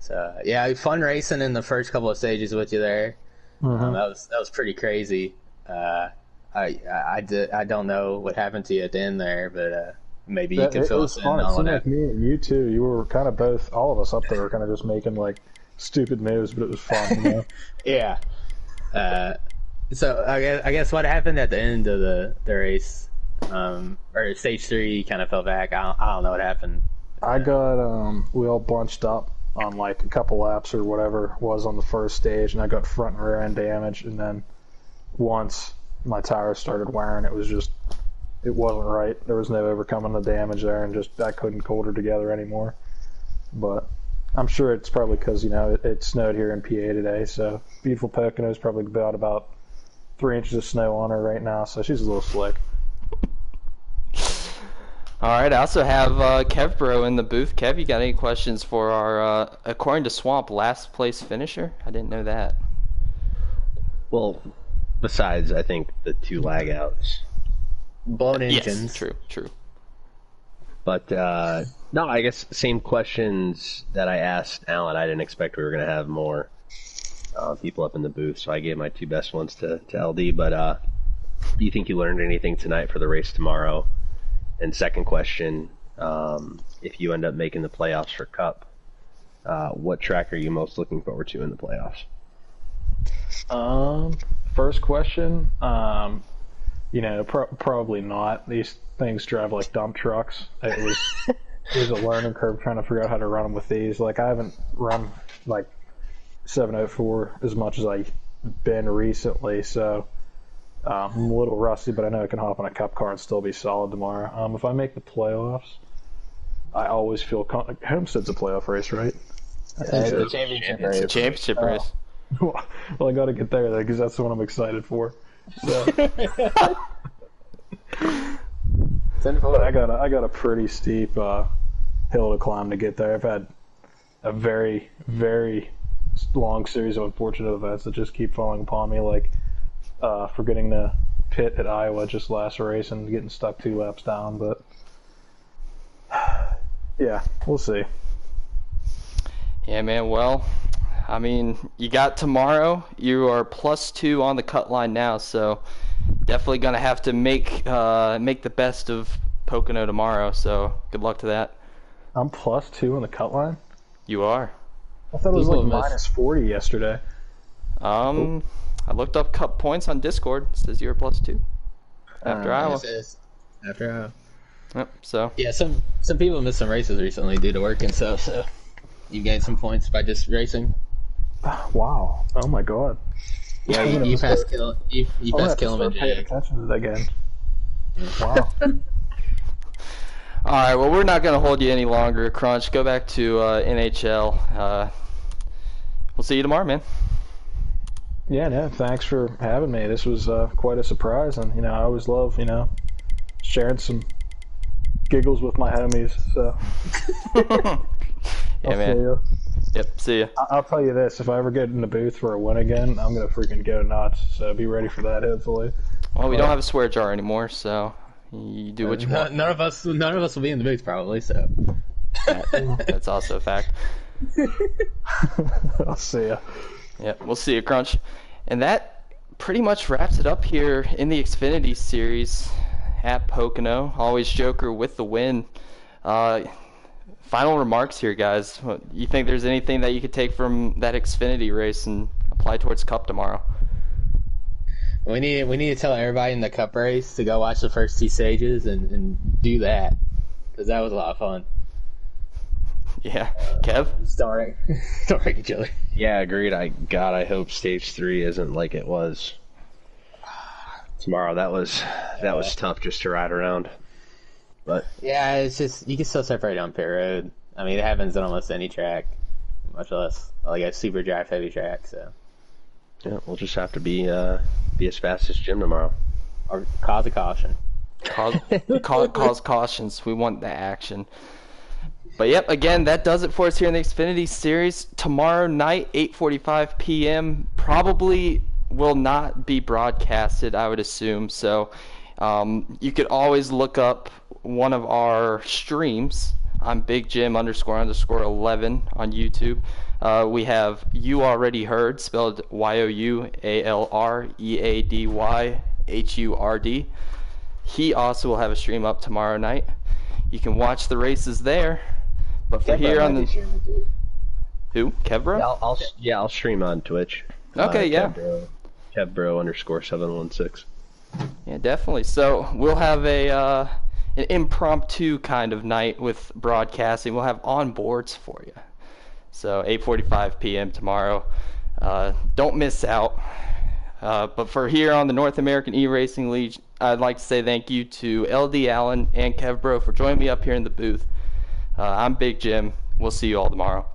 So yeah, fun racing in the first couple of stages with you there. Mm-hmm. That was pretty crazy. I don't know what happened to you at the end there, but maybe you can fill us in on it seemed that. like me and you too. You were kind of both, all of us up there were kind of just making like stupid moves, but it was fun, Yeah. So I guess what happened at the end of the race, or stage 3, kind of fell back. I don't know what happened. I got we all bunched up on like a couple laps or whatever it was on the first stage, and I got front and rear end damage, and then once my tires started wearing, it wasn't right. There was no overcoming the damage there, and just I couldn't hold her together anymore. But I'm sure it's probably because it snowed here in PA today, so beautiful Pocono's probably about 3 inches of snow on her right now, so she's a little slick. All right, I also have Kev Bro in the booth. Kev, you got any questions for our, according to Swamp, last place finisher? I didn't know that. Well, besides, I think, the 2 lag outs. Blown engines. Yes, true. But, no, I guess same questions that I asked Alan. I didn't expect we were going to have more people up in the booth, so I gave my 2 best ones to LD. But do you think you learned anything tonight for the race tomorrow? And second question, if you end up making the playoffs for Cup, what track are you most looking forward to in the playoffs? First question, probably not. These things drive like dump trucks. It was a learning curve trying to figure out how to run them with these. Like, I haven't run like 704 as much as I've been recently, so I'm a little rusty, but I know I can hop on a Cup car and still be solid tomorrow. If I make the playoffs, I always feel Homestead's a playoff race, right? It's a championship race. It's a championship race. Well, I got to get there because that's the one I'm excited for. So. But I got a pretty steep hill to climb to get there. I've had a very, very long series of unfortunate events that just keep falling upon me, like forgetting to pit at Iowa just last race and getting stuck 2 laps down. But yeah, we'll see. Yeah, man. Well, I mean, you got tomorrow. You are +2 on the cut line now, so definitely gonna have to make the best of Pocono tomorrow, so good luck to that. I'm +2 on the cut line. You are. I thought it was People like miss- -40 yesterday. I looked up cup points on Discord. It says you're +2 after Iowa. It says after Iowa. Yep, so Yeah, some people missed some races recently due to work and stuff, so you gained some points by just racing. Wow. Oh my god. Yeah, you passed Kill. You I'm gonna have passed to Kill him start and paying Jake. attention to that again. Wow. all right. Well, we're not gonna hold you any longer, Crunch. Go back to NHL. We'll see you tomorrow, man. Yeah, no, thanks for having me. This was quite a surprise, and I always love sharing some giggles with my homies. So Yeah, I'll man. see you. Yep. See ya. I'll tell you this: if I ever get in the booth for a win again, I'm gonna freaking go nuts. So be ready for that. Hopefully. Well, we don't have a swear jar anymore, so you do what you want. None of us will be in the booth probably. So That's also a fact. I'll see ya. Yep, we'll see you, Crunch. And that pretty much wraps it up here in the Xfinity series at Pocono. Always Joker with the win. Final remarks here, guys. You think there's anything that you could take from that Xfinity race and apply towards Cup tomorrow? we need to tell everybody in the Cup race to go watch the first 2 stages and do that, because that was a lot of fun. Yeah, Kev? Don't wreck each other. Yeah, agreed. I hope stage 3 isn't like it was tomorrow. That was tough just to ride around. But Yeah, it's just you can still separate on pit road. I mean, it happens on almost any track, much less like a super drive heavy track. So yeah, we'll just have to be as fast as Jim tomorrow. or cause a caution. Cause cautions. We want the action. But yep, again, that does it for us here in the Xfinity Series. Tomorrow night, 8:45 p.m. Probably will not be broadcasted, I would assume. So you could always look up one of our streams. I'm Big Jim __11 on YouTube. We have You Already Heard, spelled YOUALREADYHURD. He also will have a stream up tomorrow night. You can watch the races there. But for here on the who? Kevbro? I'll stream on Twitch. Okay, yeah. Kevbro _716. Yeah, definitely. So we'll have an impromptu kind of night with broadcasting. We'll have onboards for you. So 8:45 p.m. tomorrow. Don't miss out. But for here on the North American eRacing League, I'd like to say thank you to LD Allen and Kevbro for joining me up here in the booth. I'm Big Jim. We'll see you all tomorrow.